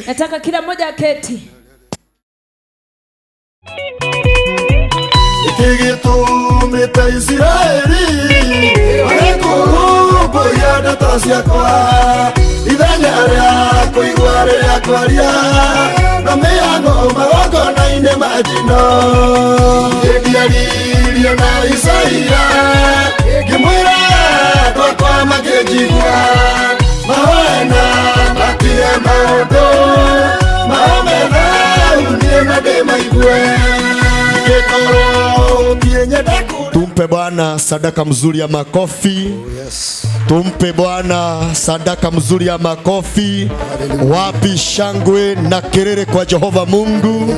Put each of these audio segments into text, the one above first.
Nataka kila mmoja aketi. Ikigitumite Israeli Arekurubo ndeto ciakwa Ithenya riako igwa riakwa ria Na mihango magongona-inĩ ma njino Ndiaririo na Isaia Ngĩmwĩra andũ akwa makĩnjigua Mahoena matige maũndũ Mao methau niĩ na ndĩmaigue Tumpe Bwana sadaka mzuri ya makofi. Yes. Tumpe Bwana sadaka mzuri ya makofi. Wapi shangwe na kelele kwa Jehova Mungu.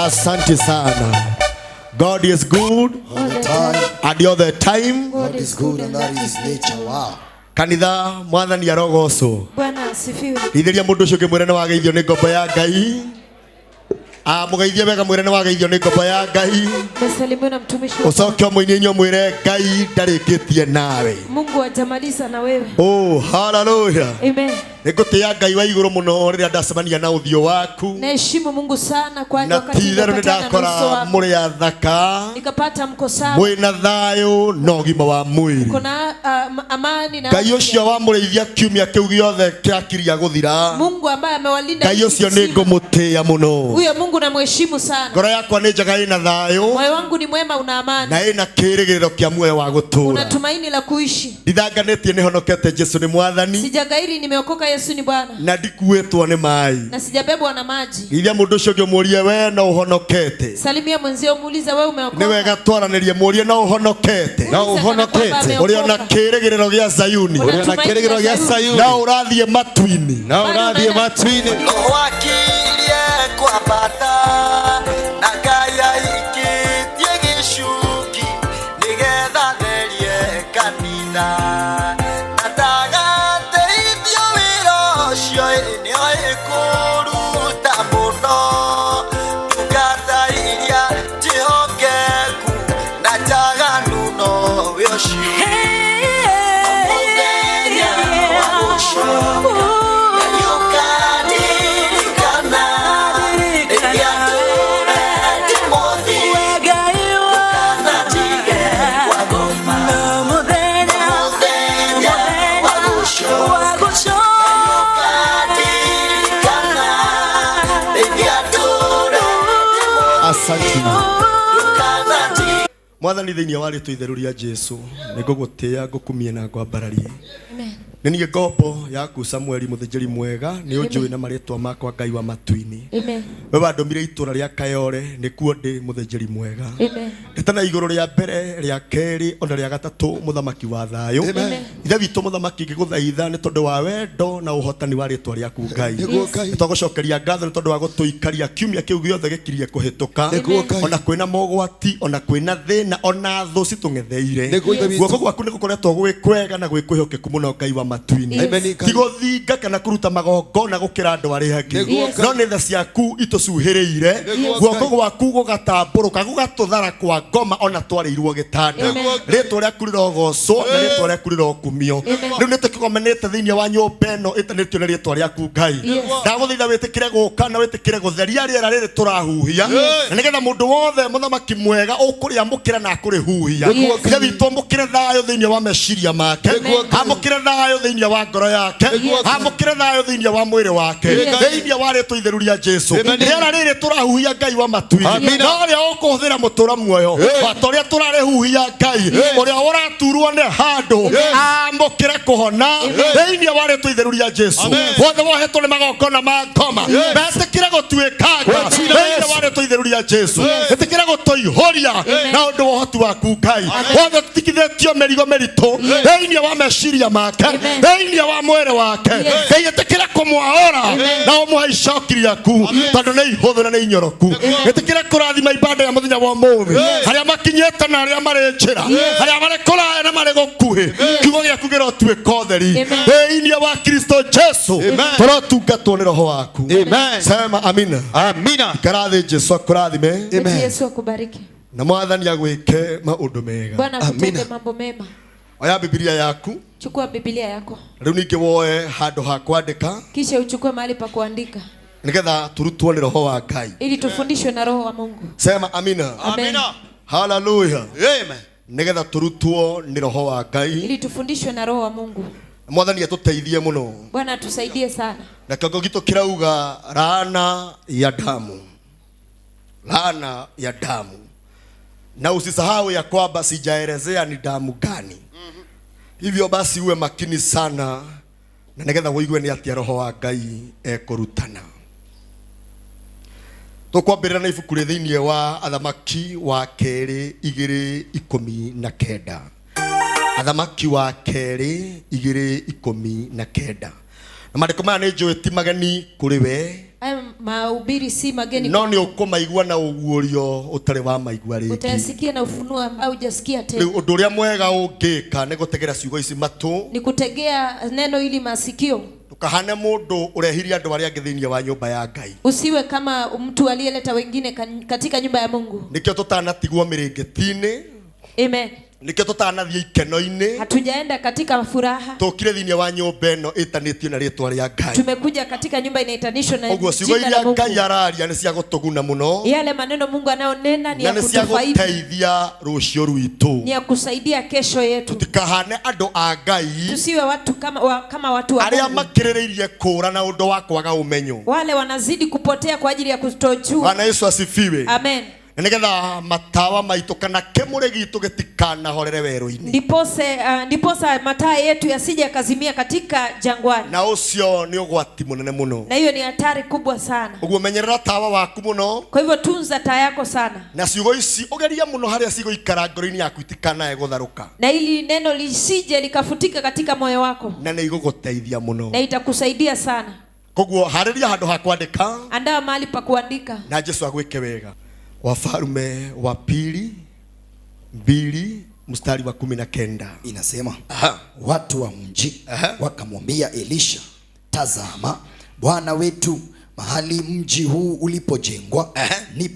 Asante sana. God is good all the time. And all the time. God is good and that is nature. Wow. Kanitha mwathani arogoco. Bwana asifiwe. Ithiria mundu ucio ngimwira ni wageithio ni ngombo ya Ngai. Mugeithie wega mwire ni wageithio ni ngombo ya Ngai. Msalimuni na mtumishi. Ucoke muinyenyo mwire Ngai ndarikitie nawe. Mungu atamaliza na wewe. Oh, hallelujah. Amen. Nigutia Ngai wa iguru muno riria ndacemania na uthio waku. Naheshimu Mungu sana kwa wakati ndakora muri athaka. Nikapata mko sawa. Mwina thayo na ugima wa mwiri. Kuna amani na Ngai ucio wa murithia kiumia kiu giothe kiakiria guthira. Mungu ambaye amewalinda. Ngai ucio ni ngumutia muno. Huyo Mungu namheshimu sana. Ngoro yakwa ni njega ina thayo. Moyo wangu ni mwema una amani. Na ina kirigiriro kia muoyo wa gutura. Una tumaini la kuishi. Ndithanganetie ni honokete Jesu ni mwathani. Sijagairi nimeokoka Yesu ni Bwana. Na ndikuetwo ni mai. Na sijabebwa na maji. Ithia mundu ucio ngimurie we na uhonokete. Salimia mwenzio muulize wewe umeokoka. Ni wega twaranirie murie na uhonokete. Na uhonokete. Uri ona kirigiriro gia Zayuni. Uri ona kirigiriro gia Zayuni. Na urathie matwini. Na urathie matwini. Wakirie kwa bata na kaya ikitie gishuki nigetha therie kanitha natagate ithio wira ucio nio ikuruta muno tungata iria jihokeku na njaganu no wĩocio Asante. Mwathani thiini wa ritu itheru ria Jesu nigugutia ngukumie na ngwambararie. Amen. Nini ngombo yaku Samueli muthinjiri mwega ni unjui na maritwa makwa Ngai wa matwini. Amen. We wandomire itura ria Kayore nikuo ndi muthinjiri mwega. Amen. Ndetana iguru ria mbere ria keri ona ria gatatu muthamaki wa thayo. Amen. Ithe witu muthamaki ngiguthaitha ni tondu wa wendo na uhotani wa ritwa riaku Ngai. Twagucokeria ngatho ni tondu wa gutuikaria kiumia kiu giothe gikirie kuhituka. Ona kwina mogwati ona kwina thina ona thu citung'etheire. Guoko gwaku ni gukoretwo gwikwega na gwikwihokeku muno Ngai wa matwini. Tiguthinga kana kuruta magongona gukira andu ari hangi. No ni tha ciaku itucuhiriire. Guoko gwaku gugatamburuka gugatuthara kwa ngoma ona twariirwo gitanda. Ritwa riaku rirogocwo na ritwa riaku rirokumio. Riu nitukigomenete thiini wa nyumba ino itanitio ni ritwa riaku Ngai. Ndaguthaitha witikire guka na witikire gutheria riera riri turahuhia. Na nigetha mundu wothe muthamaki mwega ukuria mukira na kurihuhia. Ithe witu mukire thayo thiini wa meciria make. Amukire thayo thiini wa ngoro yake. Amukire thayo thiini wa mwiri wake. Thiini wa ritwa itheru ria Jesu. Riera riri turahuhia Ngai wa matwini. No ria ukuhuthira mutura muoyo. Watoria turarihuhia Ngai. Uria uraturwo ni handu. Amukire kuhona. Thiini wa ritwa itheru ria Jesu. Wothe wohetwo ni magongona ma ngoma. Betikire gutuikanga. Thiini wa ritwa itheru ria Jesu. Betikire gutuihoria na undu wa uhoti waku Ngai. Wothe tutikithetio merigo meritu. Thiini wa meciria make. Thiini wa mwiri wake. Ngai etikire kumwaora na umuhe icoki riaku tondu ni ihuthu na ni inyoroku. Etikire kurathima ibada ya muthenya wa umuthi. Haria makinyete na haria mari njira. Haria mari kuraya na mari gukuhi. Kiugo giaku girotuika utheri. Thiini wa Kristo Jesu. Turotungatwo ni roho waku. Amen. Sema amina. Amina. Karathi Jesu akurathime. Amen. Yesu akubariki. Na mwathani agwike maundu mega. Bwana akutende mambo mema. Oya Biblia yaku. Chukua Biblia yako. Rĩu ningĩ woe handũ ha kwandĩka. Kisha uchukue mahali pa kuandika. Nigetha turutwo nĩ roho wa Ngai. Ili tufundishwe na roho wa Mungu. Sema amina. Amina. Hallelujah. Amen. Nigetha turutwo nĩ roho wa Ngai. Ili tufundishwe na roho wa Mungu. Mwathani atuteithie muno. Bwana atusaidie sana. Na kĩongo gitũ kirauga laana ya damu. Laana ya damu. Na usisahau ya kwamba sijaelezea ni damu gani. Hivyo basi uwe makini sana na nigetha woigue ni atia roho wa Ngai ekurutana. Tukwambĩrĩra na ibuku thĩinĩ wa Athamaki wa kerĩ 2:19. Athamaki wa kerĩ 2:19. Na maandĩko maya nĩ njũĩ ti mageni kũrĩ we. Haya mahubiri si mageni. No nĩ ũkũmaigua na ũguũrio ũtarĩ wa maigua rĩngĩ. Utayasikia na ufunuo au hujasikia tena. Rĩu ũndũ ũrĩa mwega ũngĩka nĩ gũtegera ciugo ici matũ. Ni kutegea neno ili masikio. Tukahane mũndũ ũrehirie andũ arĩa angĩ thĩinĩ wa nyũmba ya Ngai. Usiwe kama mtu aliyeleta wengine katika nyumba ya Mungu. Nikio tutanatigwo mĩrĩngĩti-inĩ. Amen. Nikio tutanathie ikeno-inĩ. Hatujaenda katika furaha. Tukire thĩinĩ wa nyũmba ĩno ĩtanĩtio na rĩtwa rĩa Ngai. Tumekuja katika nyumba inaitanishwa na Ũguo ciugo iria Ngai araria nĩ cia gũtũguna mũno. Yale maneno Mungu anayonena ni ya kutufaidi. Na nĩ cia gũteithia rũciũ rwitũ. Ni ya kusaidia kesho yetu. Tutikahane andũ a Ngai. Tusiwe watu kama watu wa Mungu. Arĩa makĩrĩrĩirie kũũra na ũndũ wa kwaga ũmenyo. Wale wanazidi kupotea kwa ajili ya kutojua. Bwana Yesu asifiwe. Amen. Nigetha matawa maitũ kana kĩmũrĩ gitũ gĩtikanahorere werũ-inĩ. Ndiposa mataa yetu yasije yakazimia katika jangwani. Na ũcio nĩ ũgwati mũnene mũno. Na hiyo ni hatari kubwa sana. Ũguo menyerera tawa waku mũno. Kwa hivyo tunza taa yako sana. Na ciugo ici ũgeria mũno harĩa cigũikara ngoro-inĩ yaku itikanae gũtharũka. Na ili neno lisije likafutika katika moyo wako. Na nĩ igũgũteithia mũno. Na itakusaidia sana. Koguo harĩria handũ ha kwandĩka. Andaa mahali pa kuandika. Na Yesu agwĩke wega. Wafalme wa pili 2:19 inasema watu wa mji wakamwambia Elisha, tazama Bwana wetu, mahali mji huu ulipojengwa ni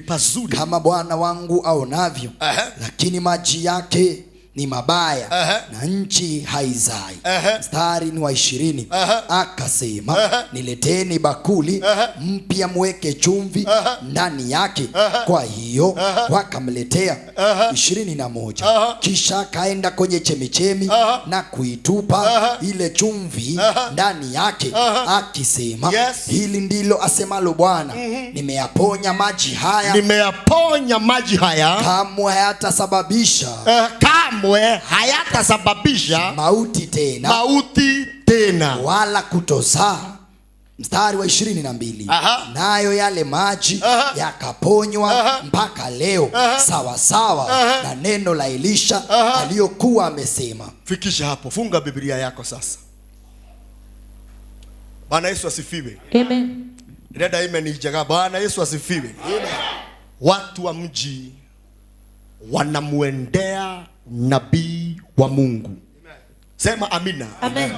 pazuri kama bwana wangu aonavyo, lakini maji yake ni mabaya na nchi haizai. Mstari ni wa 20. Akasema, nileteni bakuli mpya mweke chumvi ndani yake. Kwa hiyo wakamletea. 21. Kisha kaenda kwenye chemichemi na kuitupa ile chumvi ndani yake, akisema, hili ndilo asemalo Bwana, nimeyaponya maji haya, kamwe hayatasababisha mauti tena wala kutozaa. Mstari wa 22. Nayo yale maji yakaponywa mpaka leo, sawa sawa na neno la Elisha aliyokuwa amesema. Fikisha hapo, funga Biblia yako sasa. Bwana Yesu asifiwe. Amen. Dada amen ijaga. Bwana Yesu asifiwe. Amen. Watu wa mji wanamuendea nabii wa Mungu. Sema amina. Amen.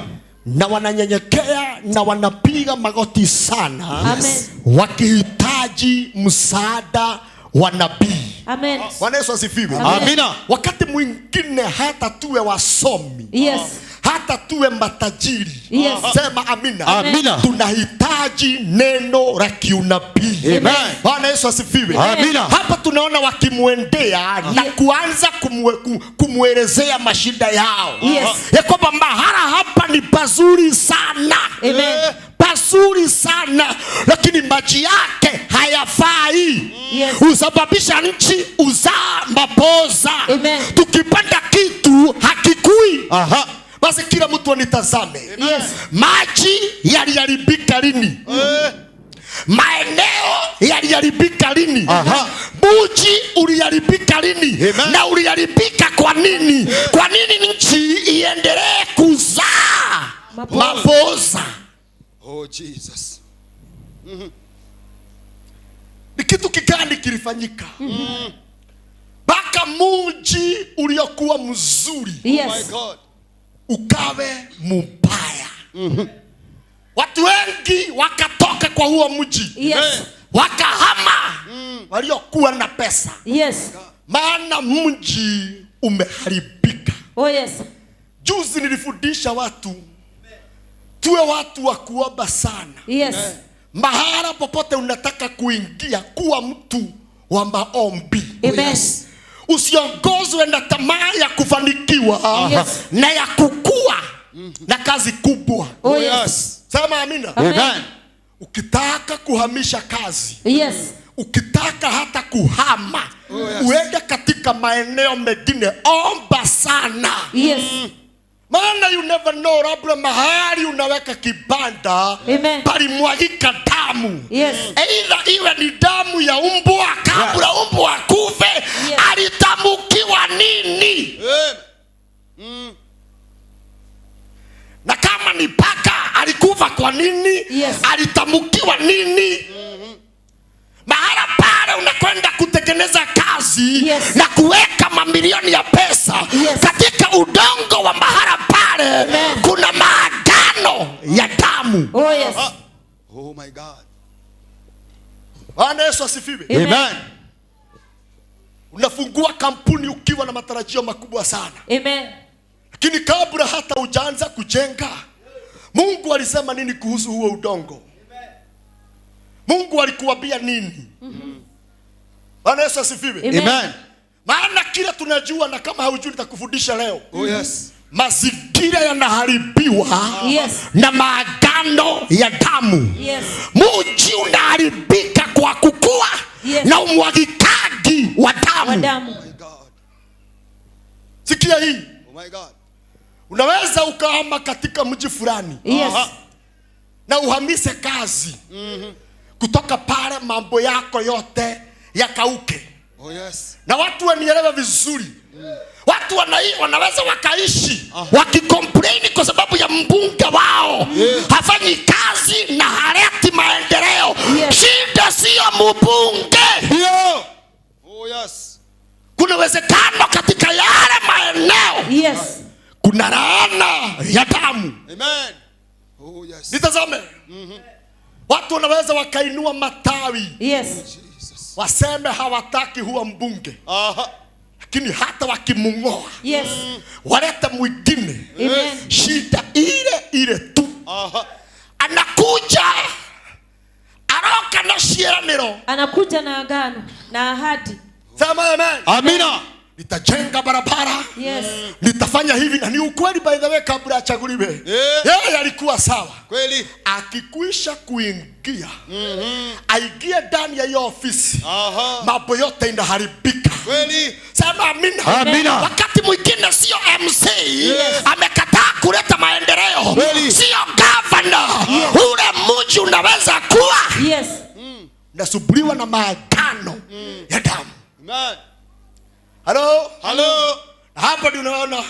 Na wananyenyekea na wanapiga magoti sana. Amen. Wakihitaji msaada wa nabii. Amen. Bwana Yesu asifiwe. Amina. Wakati mwingine hata tuwe wasomi. Yes. Hata tuwe matajiri. Yes. Sema amina. Amina. Tunahitaji neno la kiunabii. Amen. Bwana Yesu asifiwe. Amina. Hapa tunaona wakimwendea na kuanza kumwelezea mashida yao. Yes. Ya kwamba mahala hapa ni pazuri sana. Amen. Pazuri sana, lakini maji yake hayafai. Yes. Usababisha nchi uzaa mapoza. Amen. Tukipanda kitu hakikui. Basi kila mtu anitazame. Yes. Maji yaliharibika lini? Maeneo yaliharibika lini? Mji uliharibika lini? Na uliharibika kwa nini? Kwa nini nchi iendelee kuzaa mapoza? Oh Jesus. Ni kitu kigani kilifanyika? Baka mji uliokuwa mzuri. Yes. Oh my God. Ukawe mbaya. Watu wengi wakatoka kwa huo mji. Yes. Wakahama waliokuwa na pesa. Yes. Maana mji umeharibika. Oh yes. Juzi nilifundisha watu tuwe watu wa kuomba sana. Yes. Mahala popote unataka kuingia, kuwa mtu wa maombi. Amen. Usiongozwe na tamaa ya kufanikiwa na ya kukua na kazi kubwa. Oh yes. Sema amina. Amen. Ukitaka kuhamisha kazi, yes, ukitaka hata kuhama, uende katika maeneo mengine, omba sana. Yes. Maana you never know, labda mahali unaweka kibanda palimwagika damu. Yes. Either iwe ni damu ya umbwa kabla umbwa kufe, alitamukiwa nini? Na kama ni paka alikufa kwa nini? Alitamukiwa nini? Mahala pale unakwenda kutengeneza kazi na kuweka mamilioni ya pesa katika udongo wa mahala pale, kuna maagano ya damu. Oh yes. Oh my God. Bwana Yesu asifiwe. Amen. Unafungua kampuni ukiwa na matarajio makubwa sana. Amen. Lakini kabla hata hujaanza kujenga, Mungu alisema nini kuhusu huo udongo? Mungu alikuambia nini? Bwana Yesu asifiwe. Amen. Maana kila tunajua, na kama haujui nitakufundisha leo. Oh yes. Mazingira yanaharibiwa na maagano ya damu. Yes. Mji unaharibika kwa kukua na umwagikaji wa damu. Oh my God. Sikia hii. Oh my God. Unaweza ukahama katika mji fulani. Na uhamise kazi. Kutoka pale mambo yako yote yakauke. Oh yes. Na watu wanielewe vizuri. Watu wanaweza wakaishi wakicomplain kwa sababu ya mbunge wao hafanyi kazi na haleti maendeleo. Shida sio mbunge. Oh yes. Kuna uwezekano katika yale maeneo kuna laana ya damu. Amen. Oh yes. Nitazame. Watu wanaweza wakainua matawi. Waseme hawataki huwa mbunge. Lakini hata wakimung'oa, waleta mwingine. Shida ile tu. Anakuja aroka na shiraniro. Anakuja na agano na ahadi. Sema amen. Amina. Nitajenga barabara. Nitafanya hivi, na ni ukweli by the way, kabla achaguliwe. Yeye alikuwa sawa. Kweli. Akikwisha kuingia, aingie ndani ya hiyo ofisi, mambo yote inaharibika. Kweli. Sema amina. Amina. Wakati mwingine sio MC amekataa kuleta maendeleo, sio governor, ule mji unaweza kuwa nasubiriwa na maagano ya damu. Amen. Halo. Hapa ndio unaona,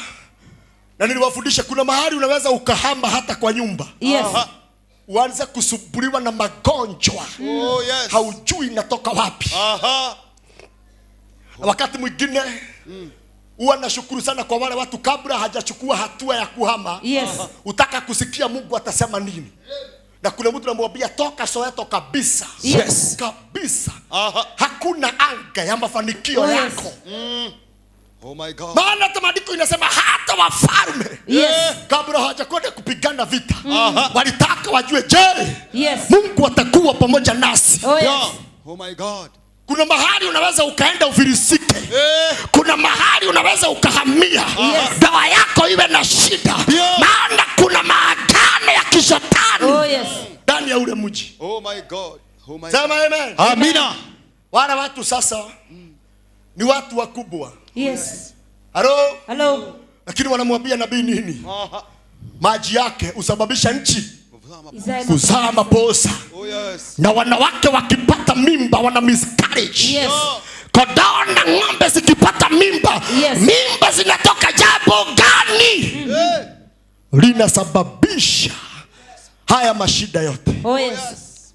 na niliwafundisha kuna mahali unaweza ukahamba hata kwa nyumba. Uanze kusubiriwa na magonjwa. Haujui inatoka wapi. Wakati mwingine huwa nashukuru sana kwa wale watu kabla hajachukua hatua ya kuhama. Utaka kusikia Mungu atasema nini. Na kuna mtu anamwambia toka Soweto kabisa. Kabisa. Hakuna anga ya mafanikio yako. Oh my God. Maana tamadiko inasema hata wafalme kabla hawajakwenda kupigana vita, walitaka wajue, je, Mungu atakuwa pamoja nasi? Oh my God. Kuna mahali unaweza ukaenda ufilisike. Kuna mahali unaweza ukahamia. Dawa yako iwe na shida. Maana kuna maagano ya kishetani ndani ya ule mji. Oh my God. Oh my God. Sema amen. Amina. Wale watu sasa ni watu wakubwa. Hello. Lakini wanamwambia nabii nini? Maji yake usababisha nchi kuzaa maposa. Na wanawake wakipata mimba wana miscarriage. Kondoo na ng'ombe zikipata mimba, mimba zinatoka jambo gani? Linasababisha haya mashida yote.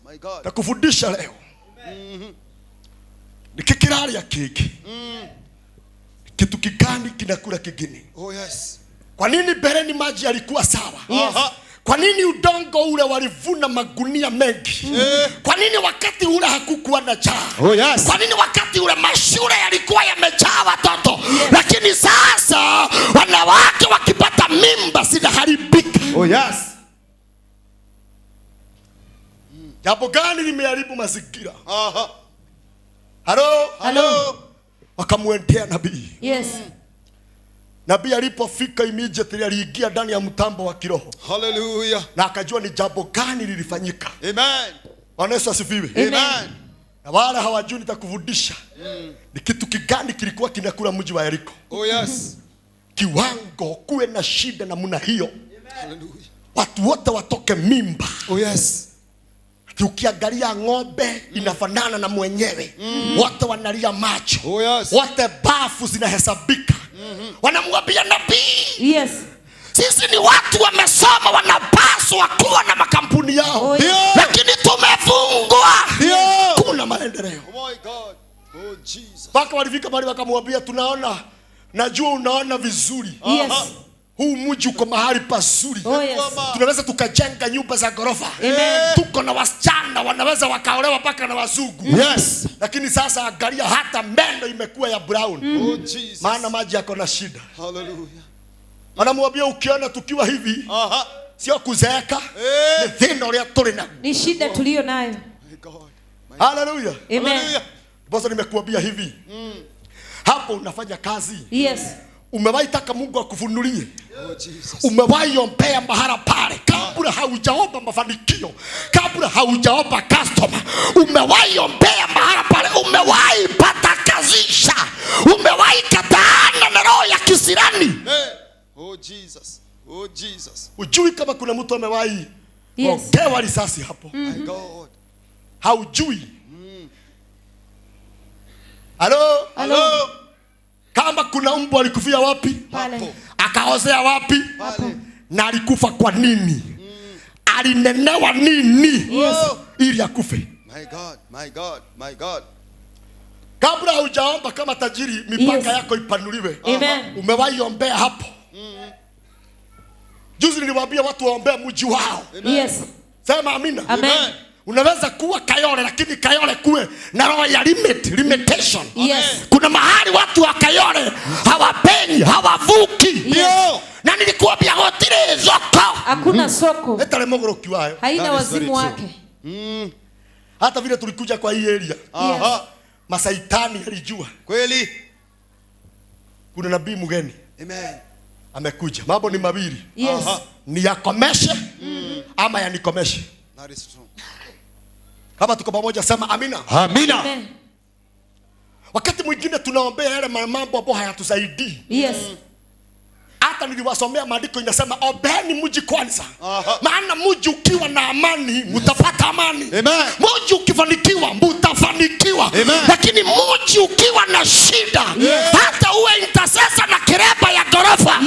My God. Nakufundisha leo. Nikikirari ya kiki. Kitu kigani kinakula kingine. Oh yes. Kwa nini bereni maji yalikuwa sawa? Kwa nini udongo ule walivuna magunia mengi? Kwa nini wakati ule hakukuwa na njaa? Oh, yes. Kwa nini wakati ule mashule yalikuwa yamejaa watoto? Lakini sasa wanawake wakipata mimba zinaharibika. Oh, yes. Jambo gani limeharibu mazingira? Aha. Hello. Wakamwendea nabii. Yes. Nabii alipofika immediately aliingia ndani ya mtambo wa kiroho. Hallelujah. Na akajua ni jambo gani lilifanyika. Amen. Bwana Yesu asifiwe. Amen. Na wala hawajui nitakufundisha. Ni kitu kigani kilikuwa kinakula mji wa Yeriko. Oh, yes. Kiwango kuwe na shida namna hiyo. Hallelujah. Watu wote watoke mimba. Oh, yes. Ukiangalia ng'ombe inafanana na mwenyewe. Wote wanalia macho. Oh, yes. Wote bafu zinahesabika. Wanamwambia nabii. Yes. Sisi ni watu wamesoma, wanapaswa kuwa na makampuni yao. Oh, yes. Lakini tumefungwa. Kuna maendeleo. Oh, my God. Oh, Jesus. Mpaka walifika mahali wakamwambia, najua unaona vizuri. Yes. Huu mji uko mahali pazuri. Oh, yes. Tunaweza tukajenga nyumba za ghorofa. Amen. Tuko na wasichana wanaweza wakaolewa mpaka na wazungu. Yes. Lakini sasa angalia, hata meno imekuwa ya brown. Oh, Jesus. Maana maji yako na shida. Hallelujah. Anamwambia ukiona tukiwa hivi, Aha. sio kuzeeka, ni dhino lea tulina. Ni shida tuliyo nayo. My God. Hallelujah. Amen. Hallelujah. Basi nimekuambia hivi. Hapo unafanya kazi. Yes. Umewahi taka Mungu akufunulie? Oh, Jesus. Umewahi ombea mahala pale kabla haujaomba mafanikio, kabla haujaomba customer? Umewahi ombea mahala pale? Umewahi pata kazisha? Umewahi kataana na roho ya kisirani? Hey. Oh, Jesus. Oh, Jesus. Ujui kama kuna mtu amewahi Yes. ongewa risasi hapo? My God. Haujui. Halo? Hello. Kama kuna mbwa alikufia wapi? Pale. Akaozea wapi? Pale. Na alikufa kwa nini? Alinenewa nini? Yes. Ili akufe. My God. My God. My God. Kabla hujaomba kama tajiri mipaka Yes. yako ipanuliwe. Amen. Umewahi ombea hapo? Juzi niliwaambia watu waombea mji wao. Yes. Sema amina. Amen. Unaweza kuwa Kayole lakini Kayole kuwe na roho ya limitation. Yes. Kuna mahali watu wa Kayole hawapenyi, hawavuki. Yes. Na nilikuambia hoteli zoko. Hakuna soko. Etale mogoro kiwayo. Haina That is very wazimu true. wake. Hata vile tulikuja kwa hii area. Aha. Masaitani alijua Kweli. kuna nabii mgeni Amen. amekuja. Mambo ni mawili. Yes. Aha. Ni yakomeshe ama yanikomeshe. That is true. Kama tuko pamoja sema amina. Amina. Amen. Wakati mwingine tunaombea yale mambo ambayo hayatusaidii. Yes. Hata niliwasomea maandiko inasema ombeni mji kwanza. Aha. Maana mji ukiwa na amani mtapata amani. Amen. Mji ukifanikiwa mtafanikiwa. Amen. Lakini mji ukiwa na shida, hata uwe intercessor na kireba ya ghorofa,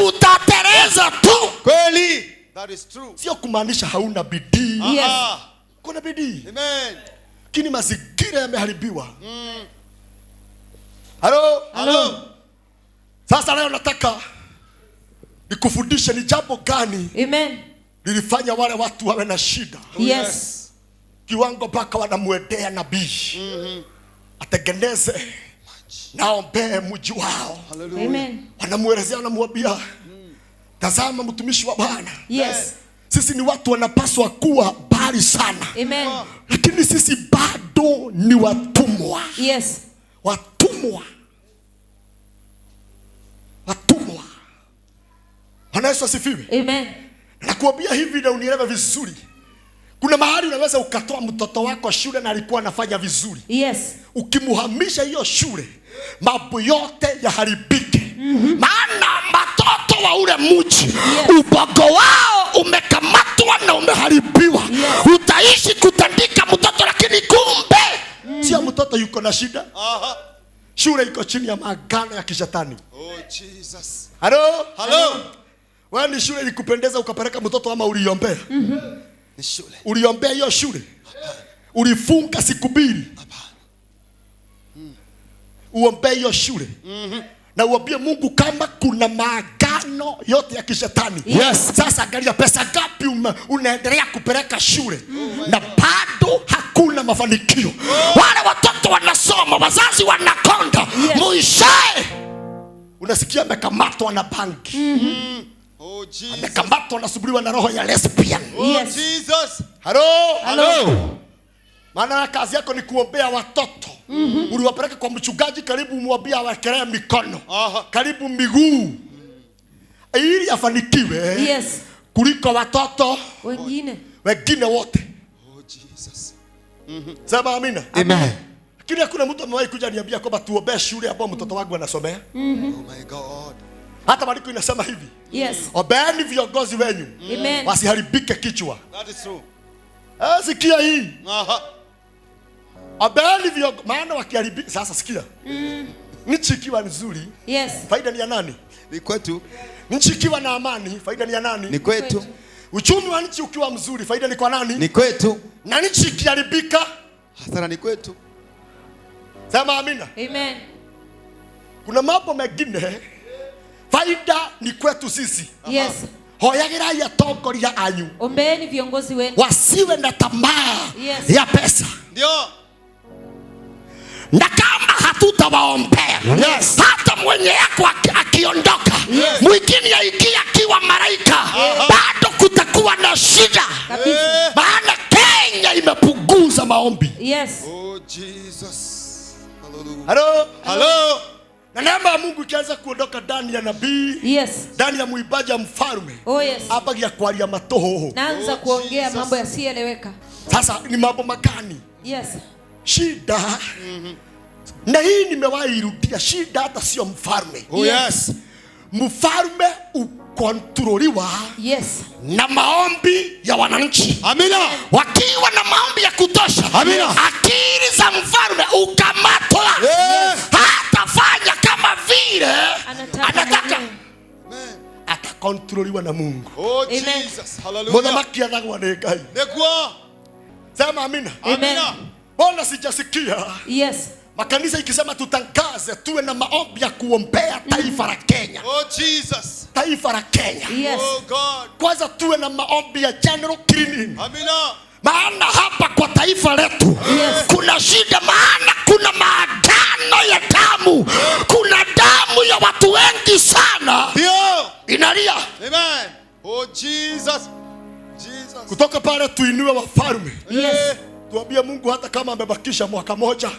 utatereza tu. Kweli. That is true. Sio kumaanisha hauna bidii. Yes. Kuna bidii. Amen. Lakini mazingira yameharibiwa. Halo? Hello. Sasa leo nataka nikufundishe ni jambo gani Amen. lilifanya wale watu wawe na shida. Yes. Kiwango mpaka wanamwendea nabii. Atengeneze na ombee mji wao. Hallelujah. Amen. Wanamwelezea, wanamwambia, tazama mtumishi wa Bwana. Yes. Sisi ni watu wanapaswa kuwa mbali sana. Amen. Lakini sisi bado ni watumwa. Yes. Watumwa. Watumwa. Bwana Yesu asifiwe. Amen. Nakuambia hivi na unielewe vizuri. Kuna mahali unaweza ukatoa mtoto wako shule na alikuwa anafanya vizuri. Yes. Ukimuhamisha hiyo shule, mambo yote yaharibike. Maana watoto wa ule mji, ubongo wao umekamatwa na umeharibiwa. Utaishi kutandika mtoto lakini kumbe sio mtoto yuko na shida. Aha. Shule iko chini ya maagano ya kishetani. Oh, Jesus. Halo? Hello. Wewe ni shule ilikupendeza ukapeleka mtoto ama uliombea? Ni shule. Uliombea hiyo shule? Ulifunga siku 2? Uombee hiyo shule. Na uambie Mungu kama kuna maagano miungano yote ya kishetani. Yes. Sasa angalia pesa ngapi unaendelea kupeleka shule na bado hakuna mafanikio. Wale watoto wanasoma, wazazi wanakonda, mwishowe unasikia amekamatwa na bangi. Oh Jesus. Amekamatwa na subiriwa na roho ya lesbian. Oh Jesus. Hello. Maana kazi yako ni kuombea watoto. Uliwapeleka kwa mchungaji, karibu muombea awekelee mikono. Karibu miguu. Ili afanikiwe. Yes. Kuliko watoto wengine wote. Oh Jesus. Sema amina. Amen. Lakini hakuna mtu amewahi kuja niambia kwamba tuombee shule ambapo mtoto wangu anasomea. Oh my God. Hata maandiko inasema hivi. Yes. Ombeeni viongozi wenu. Amen. Wasiharibike kichwa. That is true. Sikia hii. Ombeeni viongozi, maana wakiharibika. Sasa sikia. Nchi ikiwa nzuri, yes, faida ni ya nani? Ni kwetu. Nchi ikiwa na amani, faida ni ya nani? Ni kwetu. Uchumi wa nchi ukiwa mzuri, faida ni kwa nani? Ni kwetu. Na nchi ikiharibika, hasara ni kwetu. Sema amina. Amen. Kuna mambo mengine faida ni kwetu sisi. Yes. Hoyagirai atongoria anyu. Ombeeni viongozi wenu wasiwe na tamaa, yes, ya pesa. Ndio. Na kama hatutawaombea, yes, hata mwenye yako akiondoka, yes, mwingine aikia akiwa malaika, bado kutakuwa na shida. Maana Kenya imepunguza maombi. Yes. Oh Jesus. Hallelujah. Hello. Hello. Na neema ya Mungu ikianza kuondoka ndani ya nabii, yes, ndani ya muibaji ya mfalme, oh yes, hapa ya kwalia matoho, naanza kuongea mambo yasiyoeleweka. Sasa ni mambo magani? Yes. Shida. Na hii nimewahi irudia, shida hata sio mfalme. Oh yes. Mfalme ukontroliwa, yes, na maombi ya wananchi. Amina. Wakiwa na maombi ya kutosha, amina, akili za mfalme ukamatwa. Yes. Hatafanya kama vile anataka. Amen. Atakontroliwa na Mungu. Oh Jesus. Hallelujah. Mwanamke anagwa na Ngai. Nekwa. Sema amina. Amina. Bona sijasikia. Yes. Makanisa ikisema tutangaze tuwe na maombi ya kuombea taifa la Kenya. Oh Jesus. Taifa la Kenya. Yes. Oh God. Kwanza tuwe na maombi ya general cleaning. Amina. Maana hapa kwa taifa letu, yes, kuna shida, maana kuna maagano ya damu. Kuna damu ya watu wengi sana. Ndio. Inalia. Amen. Oh Jesus. Jesus. Kutoka pale tuinue wafalme. Yes. Tuambie Mungu hata kama amebakisha mwaka moja,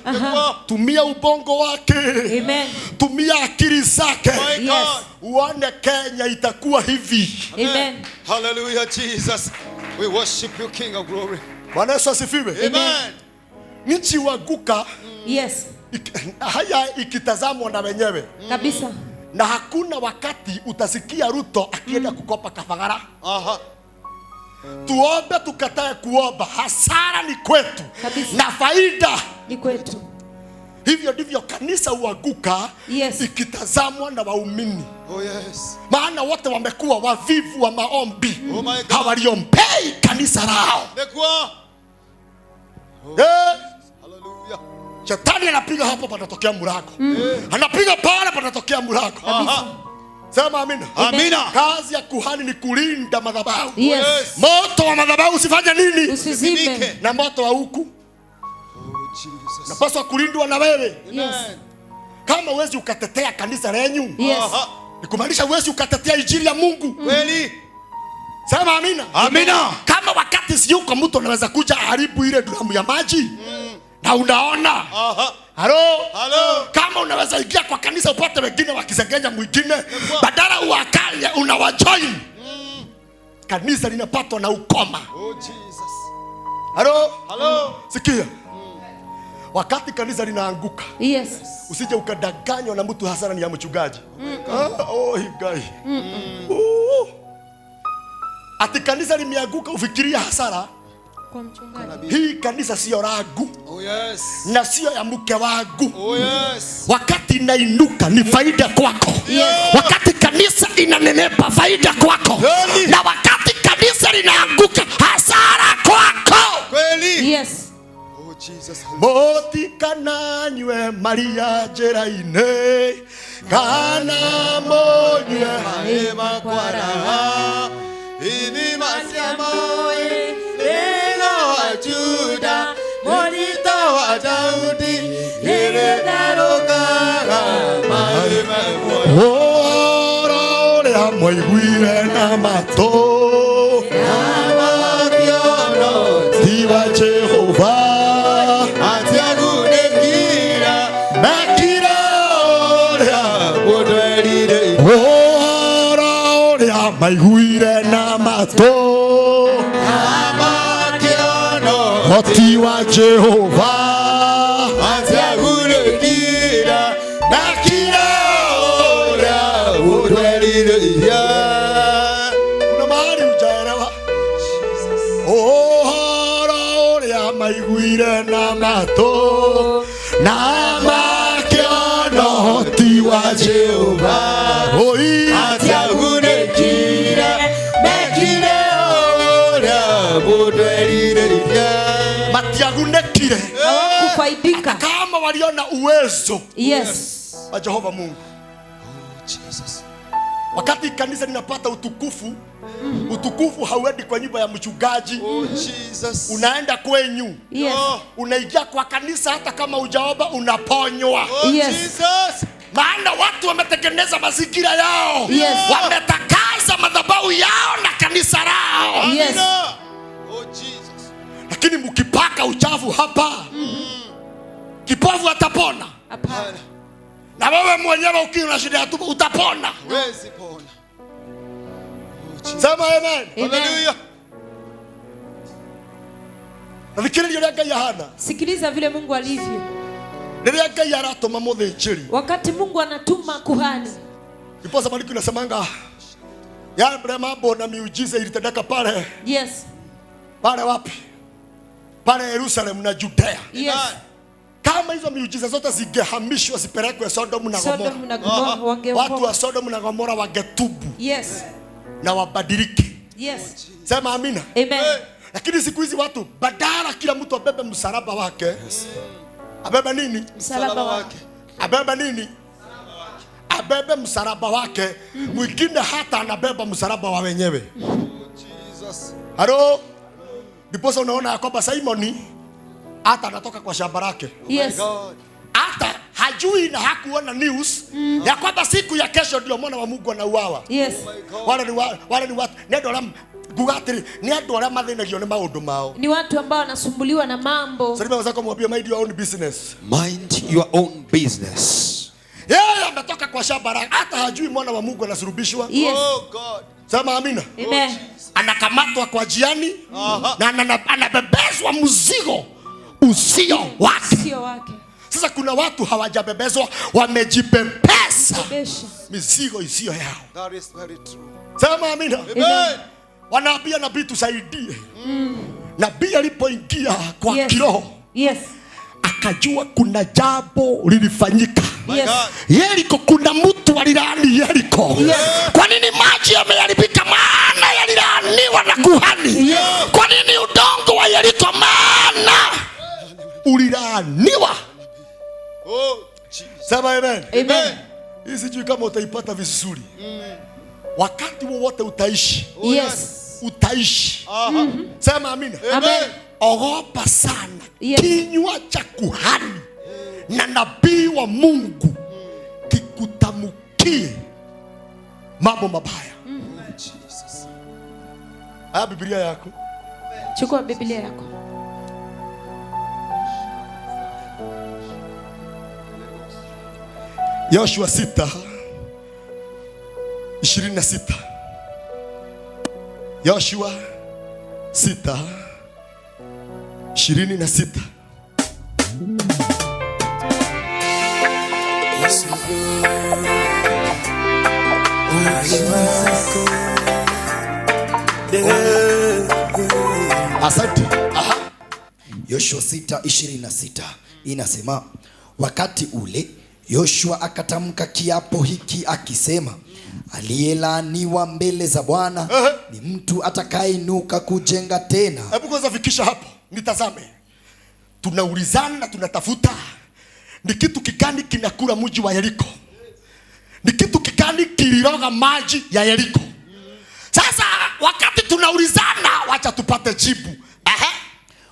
tumia ubongo wake. Amen. Tumia akili zake. Yes. Uone Kenya itakuwa hivi. Amen. Hallelujah Jesus. We worship you King of glory. Bwana Yesu asifiwe. Amen. Nchi waguka, yes, haya ikitazamwa na wenyewe. kabisa. Na hakuna wakati utasikia Ruto akienda kukopa kafagara. Tuombe tukatae kuomba, hasara ni kwetu kabisa, na faida ni kwetu. Hivyo ndivyo kanisa uaguka, yes, ikitazamwa na waumini. Oh yes. Maana wote wamekuwa wavivu wa maombi. Oh my God. Hawaliombei kanisa lao. Nekwa. Hallelujah. Shetani anapiga hapo panatokea mlango. Anapiga pale panatokea mlango. Sema amina. Amina. Kazi ya kuhani ni kulinda madhabahu. Yes. Moto wa madhabahu usifanye nini? Usizime. Na moto wa huku, Oh Jesus. napaswa kulindwa na wewe. Yes. Kama uwezi ukatetea kanisa lenyu, Yes. ni kumaanisha uwezi ukatetea injili ya Mungu. Kweli. Sema amina. Amina. Kama wakati si yuko mtu anaweza kuja haribu ile dramu ya maji, na unaona. Halo. Halo. Kama unaweza ingia kwa kanisa upate wengine wakisengenya mwingine, badala uwakanye unawajoin. Kanisa linapatwa na ukoma. Oh Jesus. Halo. Halo. Sikia. Wakati kanisa linaanguka, Yes. usije ukadanganywa na mtu hasara ni ya mchungaji. Hii guy. Ati kanisa limeanguka ufikiria hasara Kwa mchungaji. hii. Kanisa sio ragu. Oh yes. Na sio ya mke wangu. Oh yes. Wakati inainuka ni faida kwako. Yes. Wakati kanisa inanenepa faida kwako. Kweli. Na wakati kanisa linaanguka hasara kwako. Kweli. Yes. Oh Jesus. Moti kana nywe Maria njĩra-inĩ kana mũnyue Hema kwara ini masiamoi leno wa Juda monito wa Daudi ile darokaga mahema kwara ora ũrĩa mwaiguire na matũ amakiono tiwa Jehova atiagunekira mekire ũrĩa bodwerire ora ũrĩa maiguire na matũ amakiono tiwa Jehova atiagunekira nakira ora bodwerire kuna mahali hujaelewa ora ũrĩa maiguire na matũ na makĩona tiwa Jehova oi atiagunekira mekire ora bodwerire matiagunekire Hawakufaidika. kama waliona uwezo Yes. wa Jehova Mungu. Jesus. Wakati kanisa linapata utukufu, utukufu hauendi kwa nyumba ya mchungaji, Oh Jesus. unaenda kwenyu. Yes. Unaingia kwa kanisa hata kama hujaomba unaponywa. Oh Yes. Jesus. Maana watu wametengeneza mazingira yao. Yes. Wametakaza madhabahu yao na kanisa lao. Yes. Amina. Oh Jesus. Lakini mkipaka uchafu hapa, kipofu atapona. Hapana. Na wewe mwenyewe ukiwa na shida ya tumbo utapona. Wezi pona. Oh Jesus. Sema amen. Amen. Hallelujah. Nafikiri ndio Ngai hana. Sikiliza vile Mungu alivyo. Ndio Ngai aratoma muthĩnjĩri. Wakati Mungu anatuma kuhani. Ndiposa maandiko inasemanga yale mambo na miujiza ilitendeka pale. Yes. Pale wapi? Pale Yerusalemu na Judea. Yes. Kama hizo miujiza zote zingehamishwa zipelekwe Sodom na Gomora, Sodom na Gomora watu wangeokoka. wa Sodom na Gomora wangetubu Yes. na wabadilike. Yes. Sema amina. Amen. Lakini siku hizi watu badala kila mtu abebe msalaba wake. Abebe nini? Msalaba wake. Abebe nini? Abebe msalaba wake. Mwingine hata anabeba msalaba wa wenyewe. Jesus. Halo? Ndiposa unaona ya kwamba Simoni hata anatoka kwa shamba lake. Yes. God. Hata hajui na hakuona news ya kwamba siku ya kesho ndio mwana wa Mungu anauawa. Yes. Wale ni watu ndio la gugatiri ni andũ arĩa mathĩnagio nĩ maũndũ mao. Ni watu ambao wanasumbuliwa na mambo. Sasa nimeweza kumwambia mind your own business. Mind your own business. Yeye ametoka kwa shamba lake hata hajui mwana wa Mungu anasurubishwa. Yes. Oh God. Sema amina. Amen. Anakamatwa kwa jiani na anabebezwa mzigo usio wake. Sio wake. Sasa kuna watu hawajabebezwa, wamejibebeza Besha. mizigo isiyo yao. That is very true. Sema amina. Amen. Wanaambia nabii tusaidie. Nabii alipoingia kwa Yes. kiroho Yes. akajua kuna jambo lilifanyika. Yes. Yeriko, kuna mtu alilaani Yeriko. Yes. Kwa nini maji yameharibika? Maana yalilaaniwa na kuhani. Yes. Kwa nini udongo wa Yeriko? Maana ulilaaniwa. Oh Jesus. Sema amen. Amen. Hii sijui kama utaipata vizuri. Wakati wowote utaishi. Yes. Utaishi. Sema amina. Amen. Ogopa sana Yes. kinywa cha kuhani na nabii wa Mungu kikutamukie mambo mabaya. Jesus. Haya, Biblia yako. Chukua Biblia yako. Yoshua 6:26. Yoshua 6:26. Asante. Aha. Yoshua 6:26 inasema, wakati ule Yoshua akatamka kiapo hiki akisema, aliyelaaniwa mbele za Bwana ni mtu atakayeinuka kujenga tena. Hebu kwanza fikisha hapo, nitazame. tunaulizana na tunatafuta ni kitu kikani kinakula mji wa Yeriko, ni kitu kikani kiliroga maji ya Yeriko. Sasa wakati tunaulizana, wacha tupate jibu.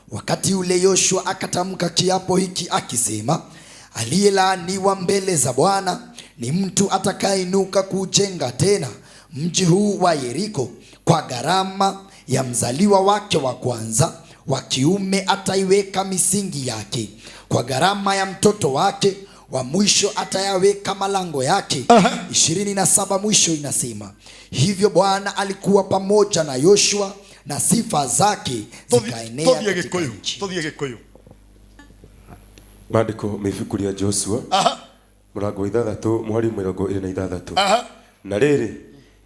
Wakati ule Yoshua akatamka kiapo hiki akisema, aliyelaaniwa mbele za Bwana ni mtu atakayeinuka kujenga tena mji huu wa Yeriko. Kwa gharama ya mzaliwa wake wa kwanza wa kiume ataiweka misingi yake, kwa gharama ya mtoto wake wa mwisho atayaweka malango yake. 27 mwisho inasema, hivyo Bwana alikuwa pamoja na Yoshua na sifa zake zikaenea katika nchi. Maandiko mefukuria Joshua murango 6 mwari 26. Na rĩrĩ,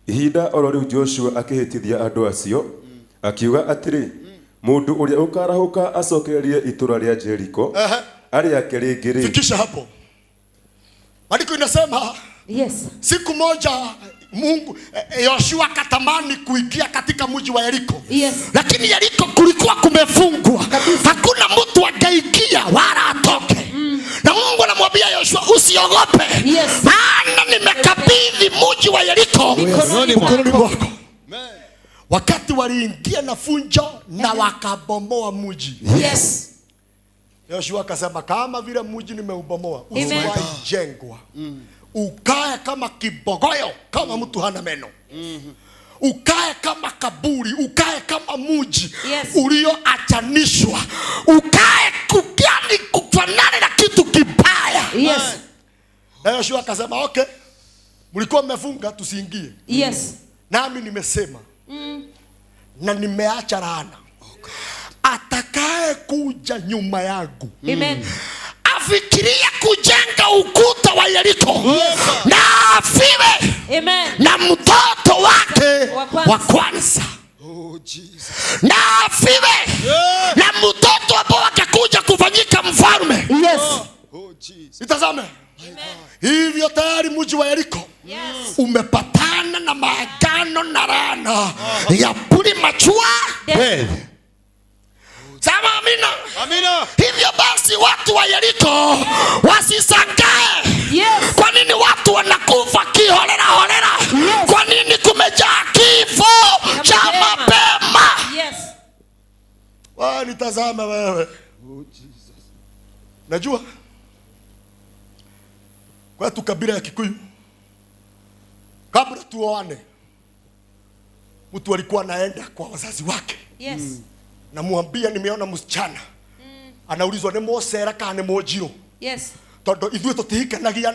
ihinda oro rĩu Joshua akĩhĩtithia andũ acio akiuga atĩrĩ, mũndũ ũrĩa ũkarahũka acokererie itũra rĩa Jeriko arĩake rĩngĩ. Fikisha hapo. Maandiko inasema siku moja Mungu Yoshua akatamani kuingia katika mji wa Yeriko. Lakini Yeriko kulikuwa kumefungwa. Hakuna mtu angeingia wala atoke. Na Mungu anamwambia Yoshua, usiogope. Maana nimekabidhi mji wa Yeriko mikononi mwako. Wakati waliingia na funjo na wakabomoa mji. Yoshua akasema, kama vile mji nimeubomoa, usiwahi jengwa. Ukae kama kibogoyo, kama mtu hana meno. Ukae kama kaburi, ukae kama mji ulioachanishwa. Ukae kukiani kufanana na kitu kibaya. Na Yoshua akasema, okay, mlikuwa mmefunga tusiingie. Nami nimesema na nimeacha laana. Atakaye kuja nyuma yangu afikiria kujenga ukuta wa Yeriko na afiwe na mtoto wake wa kwanza. Na afiwe na mtoto ambao akakuja kufanyika mfalme. Itazame. Hivyo tayari mji wa Yeriko umepatana na maagano na laana ya premature death. Sema amina. Amina. Hivyo basi watu wa Yeriko wasisangae. Kwa nini watu wanakufa kiholela holela? Kwa nini kumejaa kifo cha mapema? Nitazama wewe. Najua kwa tu kabila ya Kikuyu, kabla tuoane, mtu alikuwa anaenda kwa wazazi wake. Na muambia nimeona msichana. Anaulizwa ni Mosera kana ni Mojiro. Todo ithuĩ tũtihikanagia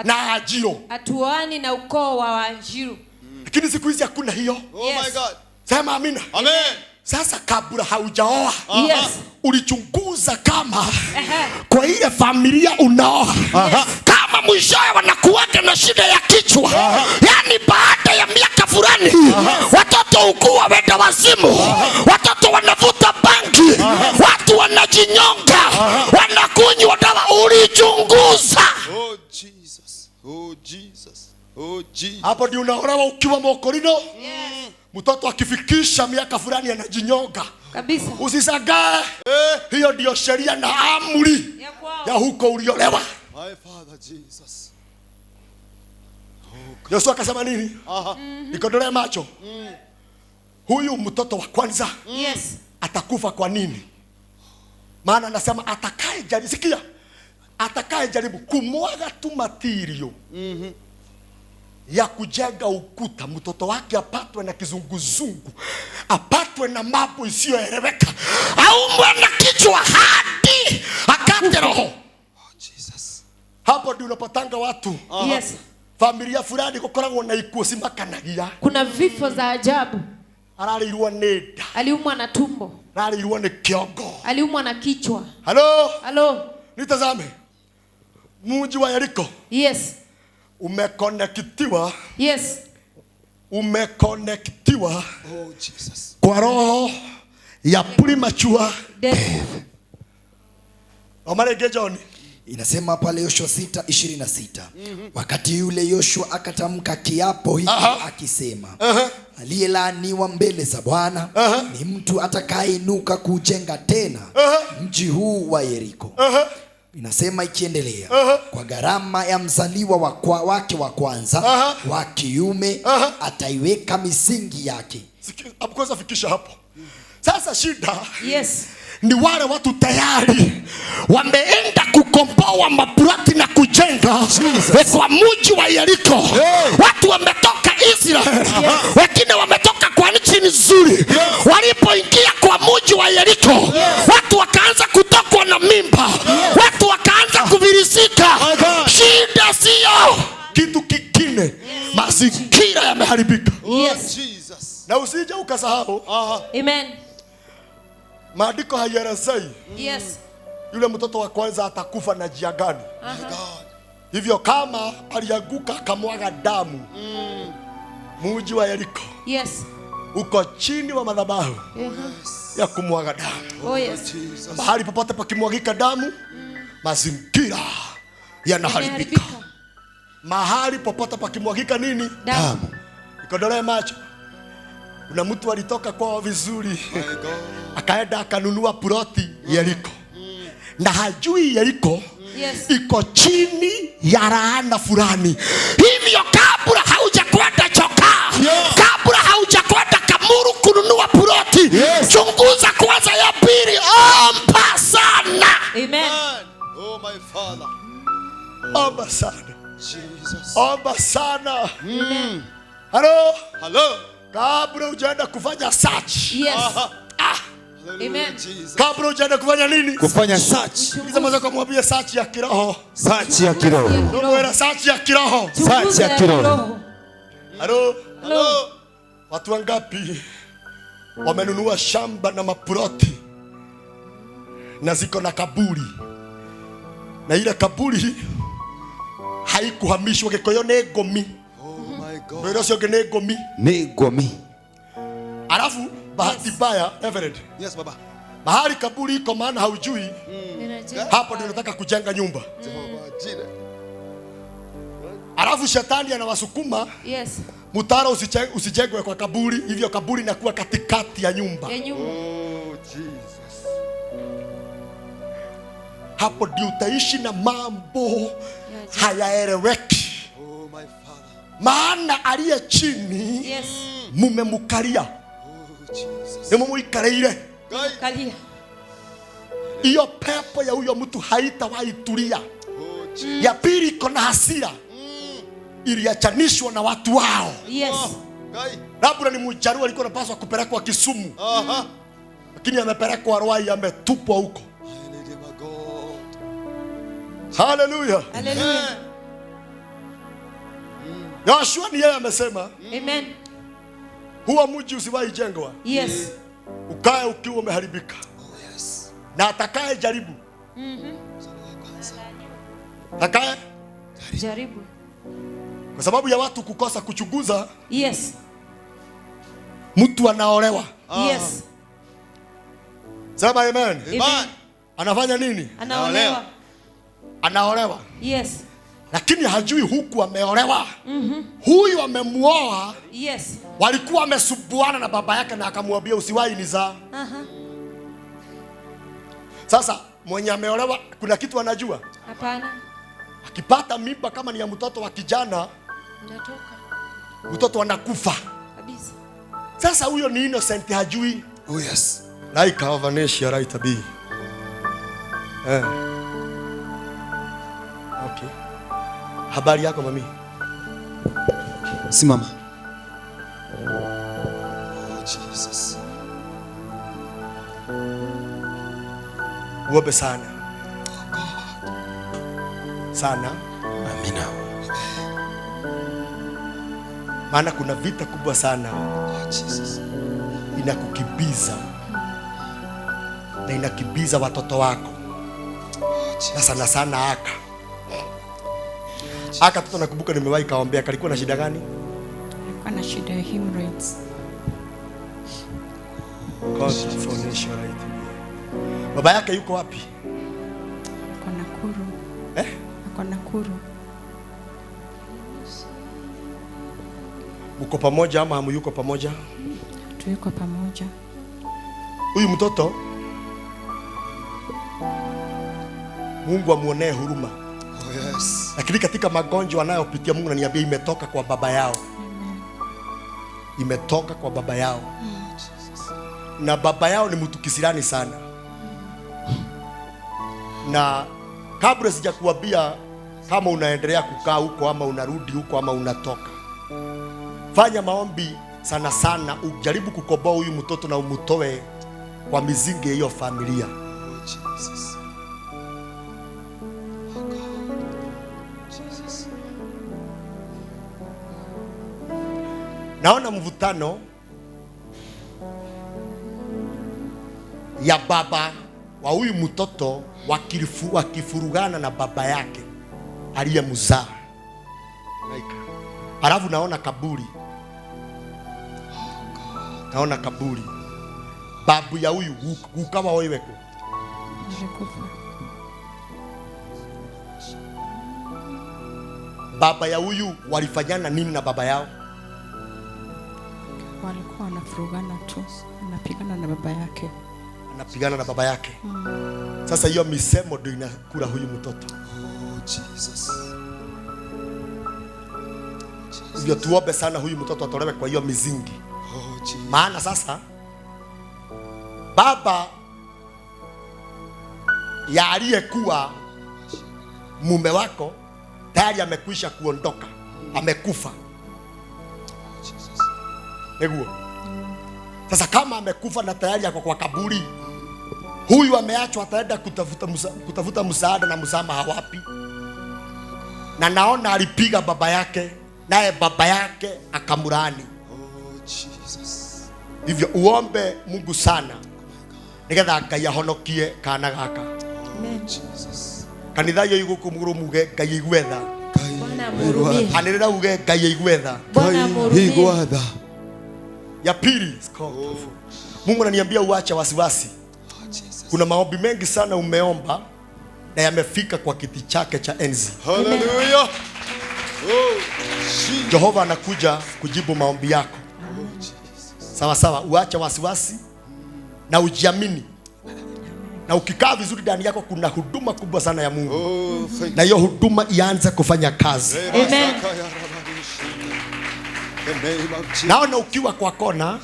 na Ajiro. Atuani na ukoo wa Wanjiru. Lakini siku hizi hakuna hiyo. Oh my God. Sema amina. Amen. Sasa kabla haujaoa, ulichunguza kama kwa ile familia unaoa, kama mwishowe wanakuwaga na shida ya kichwa. Yani baada ya miaka fulani watoto ukua wenda wazimu, watoto wanavuta bangi, watu wanajinyonga, wanakunywa dawa. Ulichunguza. Oh Jesus. Oh Jesus. Oh Jesus. Hapo ndio unaolewa ukiwa mokorino. Mtoto akifikisha miaka fulani anajinyonga kabisa. Usisagae. Hiyo ndio sheria na amri ya huko uliolewa. My Father Jesus. Yesu akasema nini? Nikodole macho. Huyu mtoto wa kwanza atakufa kwa nini? Maana anasema atakaye jaribu, sikia, atakaye jaribu kumwaga tu material ya kujenga ukuta, mtoto wake apatwe na kizunguzungu, apatwe na mambo isiyoeleweka, aumwe na kichwa hadi akate roho. Oh Jesus. Hapo ndio unapatanga watu. Familia fulani kukoragwo na ikuo simakanagia. Kuna vifo za ajabu. Aralirwa neda, aliumwa na tumbo, aralirwa na kiongo, aliumwa na kichwa. Halo. Nitazame. Mji wa Yeriko. Umekonektiwa. Umekonektiwa. Oh Jesus. Kwa roho ya premature death. Omare John. Inasema pale Yoshua 6:26. Wakati yule Yoshua akatamka kiapo hiki akisema, aliyelaaniwa mbele za Bwana ni mtu atakayeinuka kujenga tena mji huu wa Yeriko. Inasema ikiendelea, kwa gharama ya mzaliwa wake wa kwanza wa kiume ataiweka misingi yake. Hapo kwanza fikisha hapo. Sasa shida ni wale watu tayari wameenda kukomboa maploti na kujenga kwa mji wa Yeriko. Watu wametoka Israel, wengine wametoka kwa nchi nzuri. Walipoingia kwa mji wa Yeriko, watu wakaanza kutokwa na mimba, watu wakaanza kuvirisika. Shida sio kitu kingine, mazingira yameharibika. Na usije ukasahau. Amen. Maandiko hayaelezei yule mtoto wa kwanza atakufa na njia gani. Hivyo kama alianguka akamwaga damu, mji wa Yeriko uko chini wa madhabahu ya kumwaga damu. Mahali popote pakimwagika damu, mazingira yanaharibika. Mahali popote pakimwagika nini? Damu. Ikodole macho. Kuna mtu alitoka kwao vizuri, akaenda akanunua ploti Yeriko, na hajui Yeriko iko chini ya laana fulani. Hivyo kabla haujakwenda chokaa, kabla haujakwenda Kamuru kununua ploti, chunguza kwanza ya pili. Omba sana. Amen. Oh my Father. Omba sana. Jesus. Omba sana. Hello. Kabla hujaenda kufanya search. Amen. Kabla hujaenda kufanya nini? Kufanya search. Kisha mwanzo kumwambia search ya kiroho. Search ya kiroho. Ndio search ya kiroho. Search ya kiroho. Hello. Watu wangapi wamenunua shamba na maploti na ziko na kaburi, na ile kaburi haikuhamishwa? Gikoyo ni ngomi. Mbona sio gene ngomi? Ni ngomi. Alafu bahati mbaya, Everett. Yes baba. Mahali kaburi iko maana haujui. Hapo ndio nataka kujenga nyumba. Alafu shetani anawasukuma. Mtaro usijengwe kwa kaburi, hivyo kaburi inakuwa katikati ya nyumba. Oh Jesus. Hapo ndio utaishi na mambo hayaeleweki. Oh my Father. Maana aliye chini mumemukalia. Oh Jesus. Mumuikareire. Kalia. Hiyo pepo ya huyo mtu haitawahi tulia. Oh Jesus. Ya pili iko na hasira. Iliachanishwa na watu wao. Labda ni Mjaruo alikuwa anapaswa kupelekwa Kisumu. Lakini amepelekwa Ruai, ametupwa huko. Hallelujah. Hallelujah. Yoshua ni yeye amesema. Amen. Huo mji usiwahi jengwa. Ukae ukiwa umeharibika. Na atakaye jaribu. Atakaye jaribu. Kwa sababu ya watu kukosa kuchunguza. Mtu anaolewa. Sema amen. Anafanya nini? Anaolewa. Lakini hajui huku ameolewa. Huyu amemuoa. Walikuwa wamesubuana na baba yake na akamwambia usiwahi nizaa. Sasa mwenye ameolewa kuna kitu anajua? Hapana. Akipata mimba kama ni ya mtoto wa kijana, mtoto anakufa kabisa. Sasa huyo ni innocent, hajui. Like Avanesha right be. Okay. Habari yako mami? Simama. Oh Jesus. Uombe sana. Sana. Amina. Maana kuna vita kubwa sana. Inakukimbiza. Na inakimbiza watoto wako. Na sana sana Aka mtoto nakumbuka nimewahi kaombea, kalikuwa na shida gani? Alikuwa na shida ya hemorrhoids. Baba yake yuko wapi? Kwa Nakuru. Nakuru. Mko pamoja ama hamuyuko pamoja? Tuko pamoja. Huyu mtoto Mungu amuonee huruma. Oh, yes. Lakini katika magonjwa anayopitia Mungu ananiambia imetoka kwa baba yao. Imetoka kwa baba yao. Na baba yao ni mtu kisirani sana. Na kabla sijakuambia kama unaendelea kukaa huko ama unarudi huko ama unatoka, fanya maombi sana sana, ujaribu kukomboa huyu mtoto na umutoe kwa mizingi ya hiyo familia. Oh, Jesus. Oh, God. Jesus. Naona mvutano ya baba wa huyu mtoto wakifurugana na baba yake aliyemzaa. Alafu naona kaburi. Naona kaburi. Babu ya huyu ukawa wewe ko. Alikufa. Baba ya huyu walifanyana nini na baba yao? Walikuwa wanafurugana tu, anapigana na baba yake. Anapigana na baba yake. Sasa hiyo misemo ndio inakula huyu mtoto. Oh, Jesus. Hivyo tuombe sana huyu mtoto atolewe kwa hiyo mizingi. Oh, Jesus. Maana sasa baba ya aliyekuwa mume wako tayari amekwisha kuondoka, amekufa. Eguo. Sasa kama amekufa na tayari yako kwa kaburi, huyu ameachwa ataenda kutafuta msaada na msamaha wapi? Na naona alipiga baba yake, naye baba yake akamlaani. Oh, Jesus. Hivyo uombe Mungu sana nigetha Ngai ahonokie kana gaka. Amen. Jesus. Kanitha yo iguku muguru muge Ngai igwetha. Bwana mhurumie. Anirira uge Ngai igwetha. Bwana mhurumie. Igwatha. Ya pili, Mungu ananiambia uache wasiwasi. Oh, Jesus. Kuna maombi mengi sana umeomba na yamefika kwa kiti chake cha enzi. Hallelujah. Oh, Jesus. Jehova anakuja kujibu maombi yako. Sawa sawa, uache wasiwasi na ujiamini. Na ukikaa vizuri ndani yako kuna huduma kubwa sana ya Mungu. Oh, thank Na hiyo huduma ianze kufanya kazi. you. Amen. The name of Jesus. Naona ukiwa kwa kona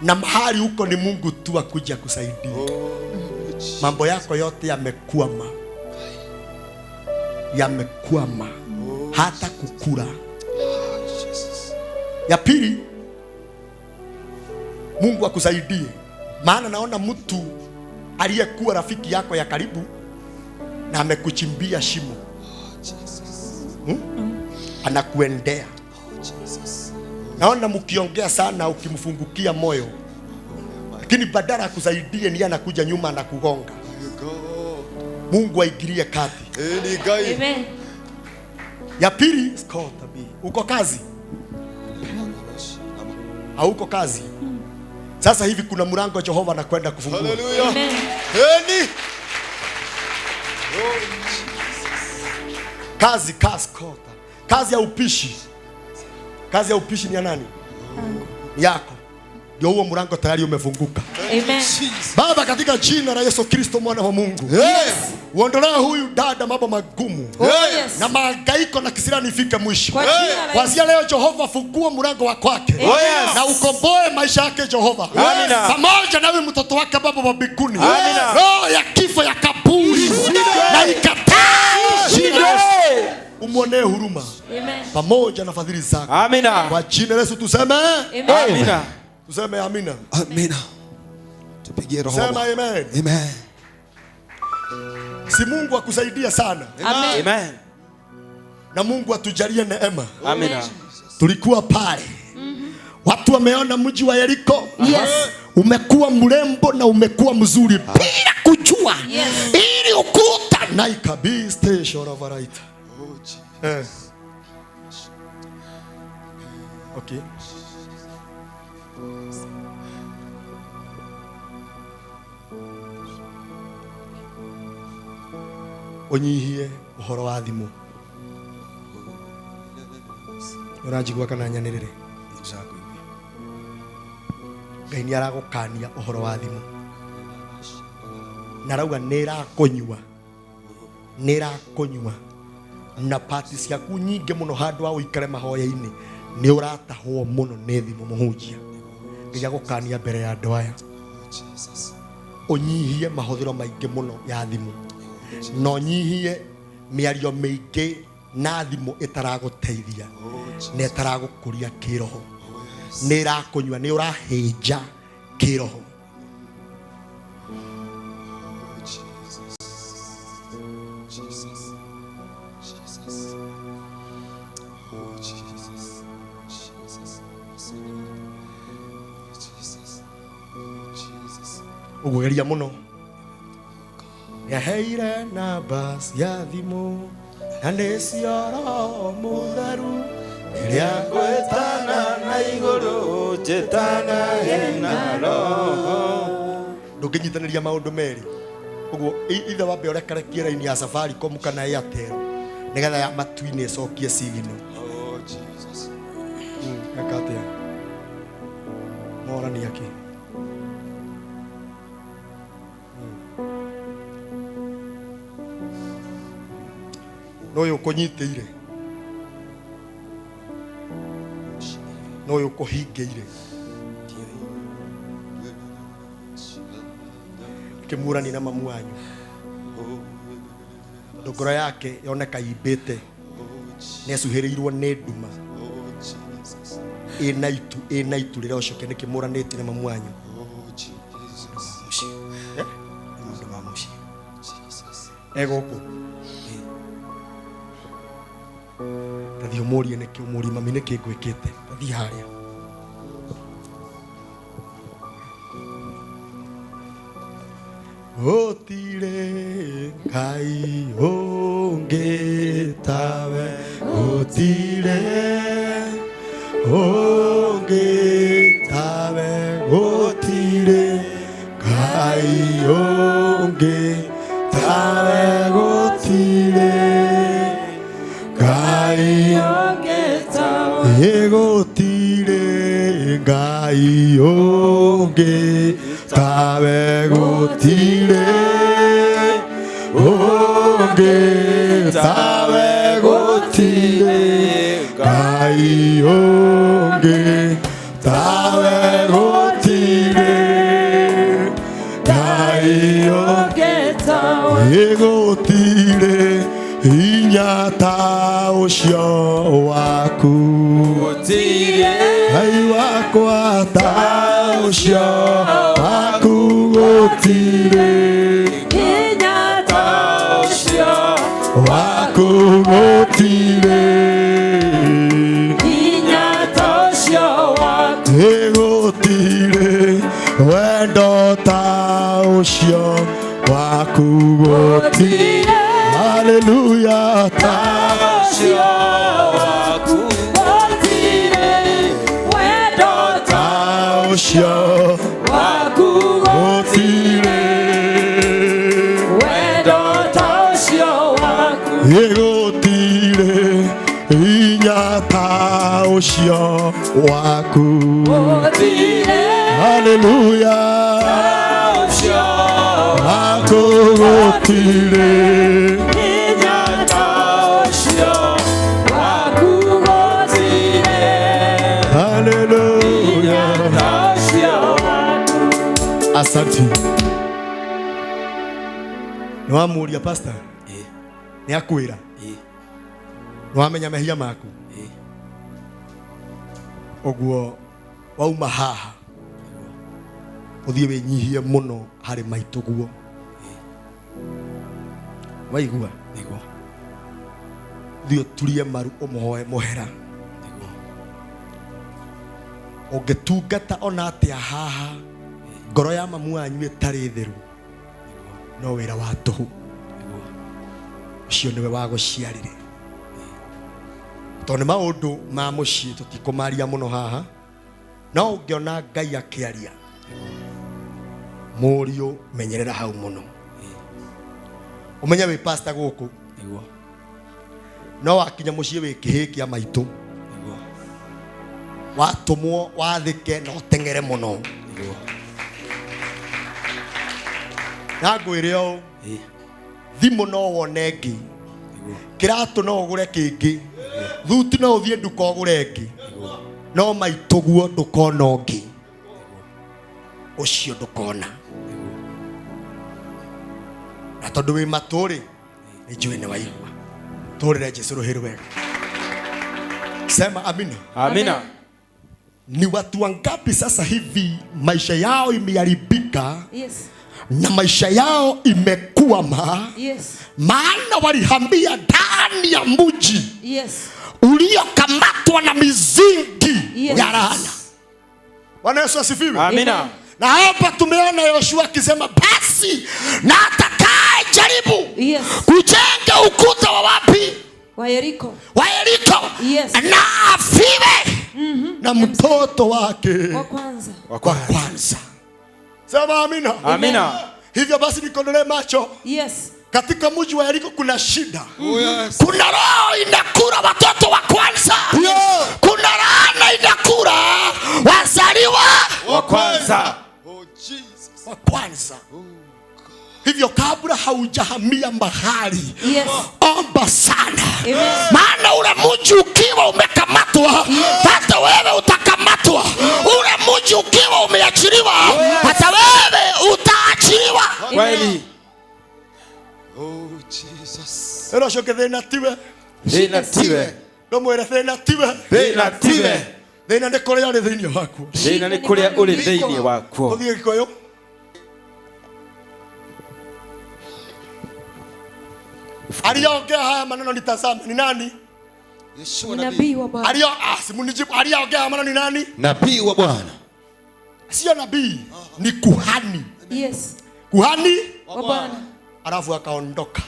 na mahali huko ni Mungu tu akuja kusaidia. Oh, Jesus. Mambo yako yote yamekwama. Yamekwama. Hata kukula. Jesus. Ya pili, Mungu akusaidie. Maana naona mtu aliyekuwa rafiki yako ya karibu na amekuchimbia shimo. Anakuendea. Naona mkiongea sana ukimfungukia moyo. Lakini badala ya kusaidie ni anakuja nyuma na kugonga. You go. Mungu aingilie kati. Any guy. Amen. Ya pili, Scott, uko kazi? Hauko kazi? Sasa hivi kuna mlango Jehova anakwenda kufungua. Hallelujah. Amen. Any. Kazi Scott. Kazi ya upishi. Kazi ya upishi ni ya nani? Ni yako. Ndio huo mlango tayari umefunguka. Amen. Baba, katika jina la Yesu Kristo mwana wa Mungu. Yes. Uondolee huyu dada mambo magumu. Oh, yes. Na mahangaiko na kisirani ifike mwisho. Kwa jina la Yesu. Kuanzia leo Jehova fungua mlango wa kwake. Oh, yes. Na ukomboe maisha yake Jehova. Amina. Pamoja na wewe mtoto wake Baba wa mbinguni. Amina. Roho ya kifo ya kaburi na ikataa. Jina la Yesu. Umuonee huruma Amen. pamoja na fadhili zako. Amina. Kwa jina la Yesu tuseme Amen. Amina. tuseme amina. Amina. Tupigie roho. Sema amen. Amen. Si Mungu akusaidia sana. Amen. Amen. Na Mungu atujalie neema. Amina. Tulikuwa pale. Watu wameona mji wa Yeriko. Yes. Umekuwa mrembo na umekuwa mzuri bila kujua. Yes. Ili ukuta na ikabii station of right. Oh, Jesus. Okay. Unyihie uhoro wa thimu. Urajigwa kana nyanirire. Ngai ni aragukania uhoro wa thimu. Narauga nera kunywa na pati ciaku nyinge muno handu wa uikare mahoya-ini ni uratahwo muno ni thimu muhunjia. Ngai agukania mbere ya andu aya. Unyihie mahuthiro maingi muno ya thimu. No nyihie miario maingi na thimu itaraguteithia na itaragukuria kiroho. Nera kunywa ni urahinja kiroho. Ugeria muno yaheire namba cia thimu na nicioro mutheru iria gwetana na iguru jetana hena roho ndunginyitaniria maundu meri uguo ithe wambe urekarekie raini ya Safaricom kana Airtel nigetha ya matuine cokie signal. Oh Jesus. Akatia mora ni yake. Noyo kunyiteire noyo kuhingeire kimurani na mamu wanyu ndogoro yake yoneka ibete nesuhirirwo ni nduma ina itu rira ucoke ni kimuranite na mamu wanyu egoko tathi umurie niki umuri mami niki ngwikite tathi haria Otire Ngai ungi tawe otire ungi tawe otire Ngai ungi tawe otire Ngai ungi tawe egotire Ngai ungi tawe gotire ungi tawe gotire Ngai ungi tawe gotire Ngai ungi tawe gotire inya ta ucio waku gotire Ngai wakwa ta ucio waku gotire inya ta ucio waku gotire inya ta ucio waku gotire wendo ta ucio waku gotire hallelujah ta ucio waku ucio waku gotire wendo ta ucio waku gotire inya ta ucio waku gotire hallelujah ta ucio waku gotire inya ta ucio waku gotire hallelujah. Asante. Niwamuria pastor? Ni akwira? Niwamenya mehia maku? Oguo wauma haha uthie winyihie muno hari maitu guo. Waigua? Niguo. Thio turie maru umuhoe mohera. Ungetungata ona atia haha ngoro ya mamu wanyu itari theru no wira wa tuhu ucio niwe wa guciarire tondu maundu ma mucii tutikumaria muno haha no ungiona Ngai akiaria murio menyerera hau muno umenya we pastor guku no akinya mucie we kihikia maitu watumwo wathike no tengere muno na ngwire o thimu no wonengi kiratu no gure kingi thuti no uthie nduka gure ngi no maituguo ndukona ngi ucio ndukona na tondu wi maturi ni njui ni waigua turire Jesu ruhiru wega. Sema amina. Amina. Ni watu wangapi sasa hivi maisha yao imeharibika? Yes. Na maisha yao imekwama. Yes. Maana walihambia ndani ya mji. Yes. Uliokamatwa na mizingi Yes. ya laana. Bwana Yesu asifiwe. Amina. Na hapa tumeona Yoshua akisema basi na atakaye jaribu kujenga ukuta wa wapi? Wa Yeriko. Wa Yeriko. Yes. Na afiwe na mtoto wake wa kwanza. Sema amina. Amina. Hivyo basi nikondolee macho. Yes. Katika mji wa Yeriko kuna shida. Oh, yes. Kuna roho inakula watoto wa kwanza. Yeah. Kuna laana inakula wazaliwa wa kwanza. Oh Jesus. Wa kwanza. Hivyo kabla haujahamia mahali, yes, omba sana. Amen. Maana ule mji ukiwa umekamatwa, hata wewe utakamatwa. Ule mji ukiwa umeachiliwa, hata wewe utaachiliwa. Kweli. Oh Jesus. Ero shoke thina tiwe. Thina tiwe. Nomwere thina tiwe. Thina tiwe. Thina ni kuria uri thiini waku. Thina ni kuria uri thiini waku. Uthie Gikuyu. Aliongea haya maneno nitazame ni nani? Yeshua nabii wa Bwana. Aliongea maneno ni nani? Nabii wa Bwana. Sio nabii, ni kuhani. Yes. Kuhani wa Bwana. Alafu akaondoka.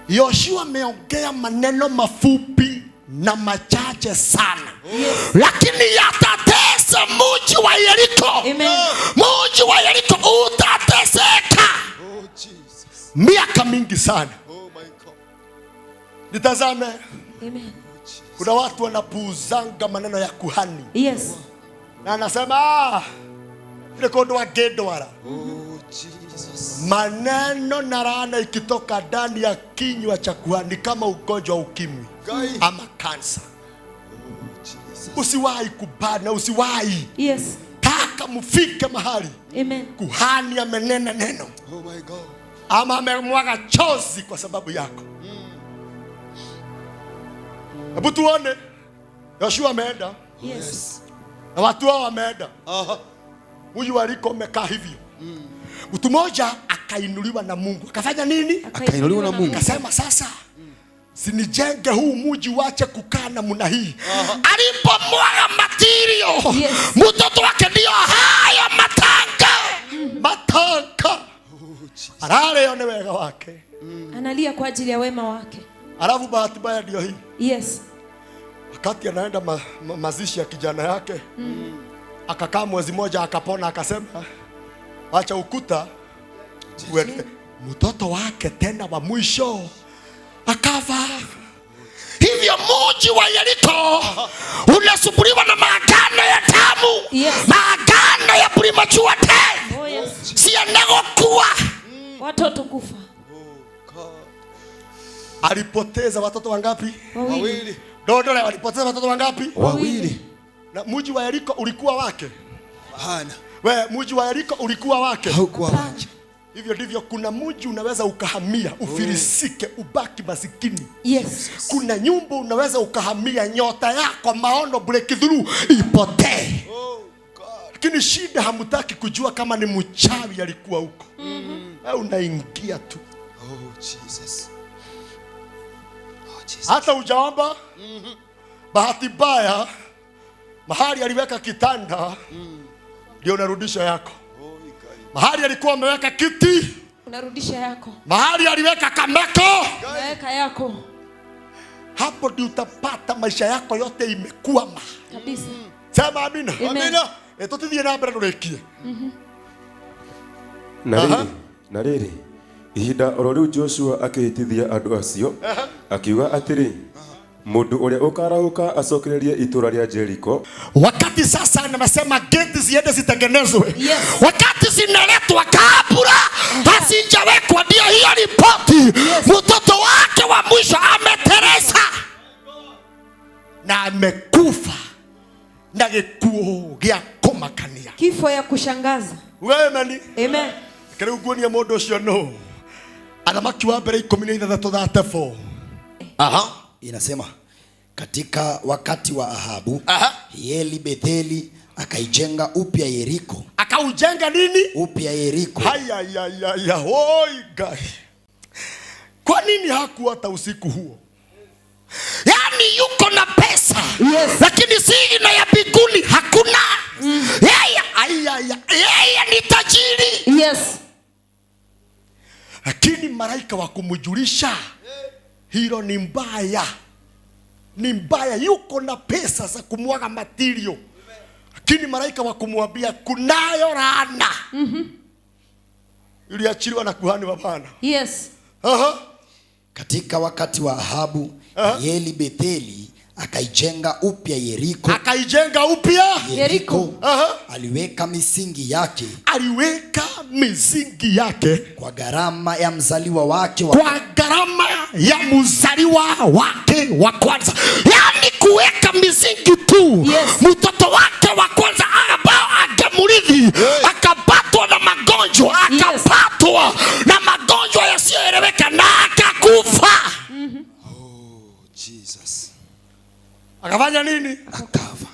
Yoshua ameongea maneno mafupi na machache sana. Yes. Lakini yatatesa mji wa Yeriko. Amen. Mji wa Yeriko utateseka. Oh Jesus. Miaka mingi sana. Oh my God. Nitazame. Amen. Kuna watu wanapuuzanga maneno ya kuhani. Yes. Na anasema ile kondo wa gedwara. Oh Jesus. Maneno na laana ikitoka ndani ya kinywa cha kuhani kama ugonjwa wa ukimwi ama kansa. Usiwahi kubana, usiwahi. Yes. Taka mfike mahali. Amen. Kuhani amenena neno. Oh my God. Ama amemwaga chozi kwa sababu yako. Hebu tuone. Yoshua ameenda. Yes. Na watu wao wameenda. Mji wa Yeriko umekaa hivyo. Mtu mmoja akainuliwa na Mungu. Akafanya nini? Akainuliwa na Mungu. Akasema sasa sinijenge huu mji wache kukaa namna hii. Alipomwaga material. Yes. Mtoto wake ndio haya matanga. Matanga. Arale yone wega wake. Analia kwa ajili ya wema wake. Alafu bahati mbaya ndio hii. Yes. Wakati anaenda mazishi ya kijana yake. Akakaa mwezi moja akapona akasema acha ukuta uende. Mtoto wake tena wa mwisho akafa. Hivyo mji wa Yeriko unasumbuliwa na maagano ya damu. Yes. Maagano ya premature death. Oh yes. Si anagokuwa Watoto kufa. alipoteza watoto wangapi? Wawili. Dodole alipoteza watoto wangapi? Wawili. Na mji wa Yeriko ulikuwa wake. Hana. We mji wa Yeriko ulikuwa wake. Haukuwa wake. Hivyo ndivyo kuna mji unaweza ukahamia ufilisike ubaki masikini. Yes. Kuna nyumba unaweza ukahamia nyota yako maono breakthrough ipotee. Oh God. Lakini shida hamtaki kujua kama ni mchawi alikuwa huko. Au unaingia tu. Oh Jesus. Oh Jesus. Hata ujaomba. Bahati mbaya mahali aliweka kitanda ndio unarudisha yako. Mahali alikuwa ameweka kiti Unarudisha yako. mahali aliweka kameko Weka yako. hapo ndio utapata maisha yako yote imekwama Kabisa. sema amina. Amina. Tutithie na mbere turekie Na riri ihinda oro riu Joshua akihitithia andu acio akiuga atiri mundu uria ukarahuka acokererie itura ria Jericho. Wakati sasa anasema geti ziende zitengenezwe. Yes. Wakati zinaletwa kabla hasijawekwa, ndio hiyo ripoti. Mtoto wake wa mwisho ameteresa na amekufa na gikuo gya kumakania, kifo ya kushangaza. Amen. Amen. Karibu kuonia mundu ucio no athamaki wa mbere 13:34. Inasema katika wakati wa Ahabu, Yeli Betheli akaijenga upya Yeriko. Akaujenga nini? Upya Yeriko. Haya hoi gai. Kwa nini hakuwa hata usiku huo? Yani yuko na pesa, lakini sina ya biguni hakuna. Yeye ni tajiri. Yes. Lakini malaika wa kumjulisha hilo ni mbaya. Ni mbaya, yuko na pesa za kumwaga material. Lakini malaika wa kumwambia kunayo laana. Iliachiliwa na kuhani wa Bwana. Yes. Katika wakati wa Ahabu, Yeli Betheli akaijenga upya Yeriko. Akaijenga upya Yeriko. Aliweka misingi yake. Aliweka misingi yake kwa gharama ya mzaliwa wake wa kwanza. Yani kuweka misingi tu. Yes. Mtoto wake wa kwanza ambao angemrithi akapatwa na magonjwa, akapatwa na magonjwa yasiyoeleweka na akakufa. Jesus. Akafanya nini? Akafa.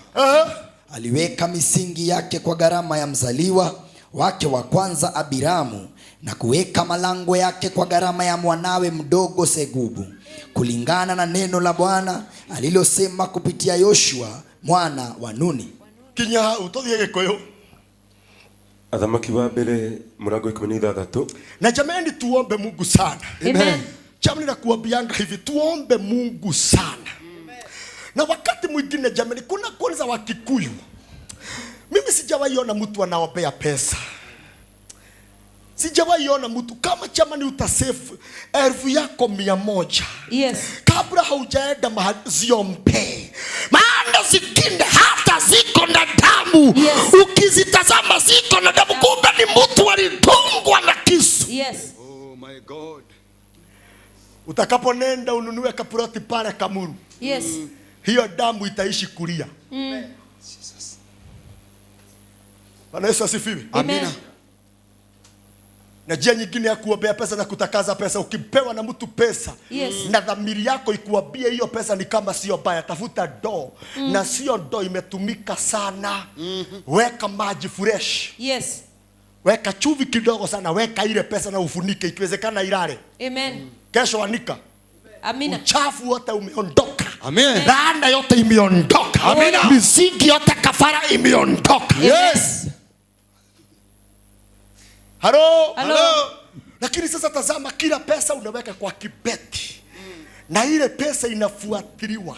Aliweka misingi yake kwa gharama ya mzaliwa wake wa kwanza Abiramu, na kuweka malango yake kwa gharama ya mwanawe mdogo Segubu, kulingana na neno la Bwana alilosema kupitia Yoshua mwana wa Nuni. Kinya utothie Gikuyu. Athamaki wa mbere murango 13. Na jamani, tuombe Mungu sana. Amen. Jamani, nakuambianga hivi, tuombe Mungu sana. Na wakati mwingine jamani, kuna kwanza wa Kikuyu, mimi sijawahi ona mtu anaombea pesa. Sijawahi ona mtu kama jamani utasave 1000 yako 100. Yes. Kabla haujaenda mahali ziombe. Maana zingine hata ziko na damu. Yes. Ukizitazama ziko na damu, kumbe ni mtu alidungwa na kisu. Yes. Oh my God. Utakaponenda ununue kapuroti pale Kamuru. Yes. Hiyo damu itaishi kulia. Bwana Yesu asifiwe. Amen. Na njia nyingine ya kuombea pesa na kutakaza pesa, ukipewa na mtu pesa, Yes. na dhamiri yako ikuambie hiyo pesa ni kama sio baya, tafuta do na sio do imetumika sana. Weka maji fresh. Yes. Weka chumvi kidogo sana, weka ile pesa na ufunike, ikiwezekana ilale. Amen. Kesho anika. Amina. Uchafu wote umeondoka. Amen. Laana yote imeondoka. Amina. Misingi yote kafara imeondoka. Yes. Halo. Hello. Lakini sasa tazama, kila pesa unaweka kwa kibeti. Na ile pesa inafuatiliwa,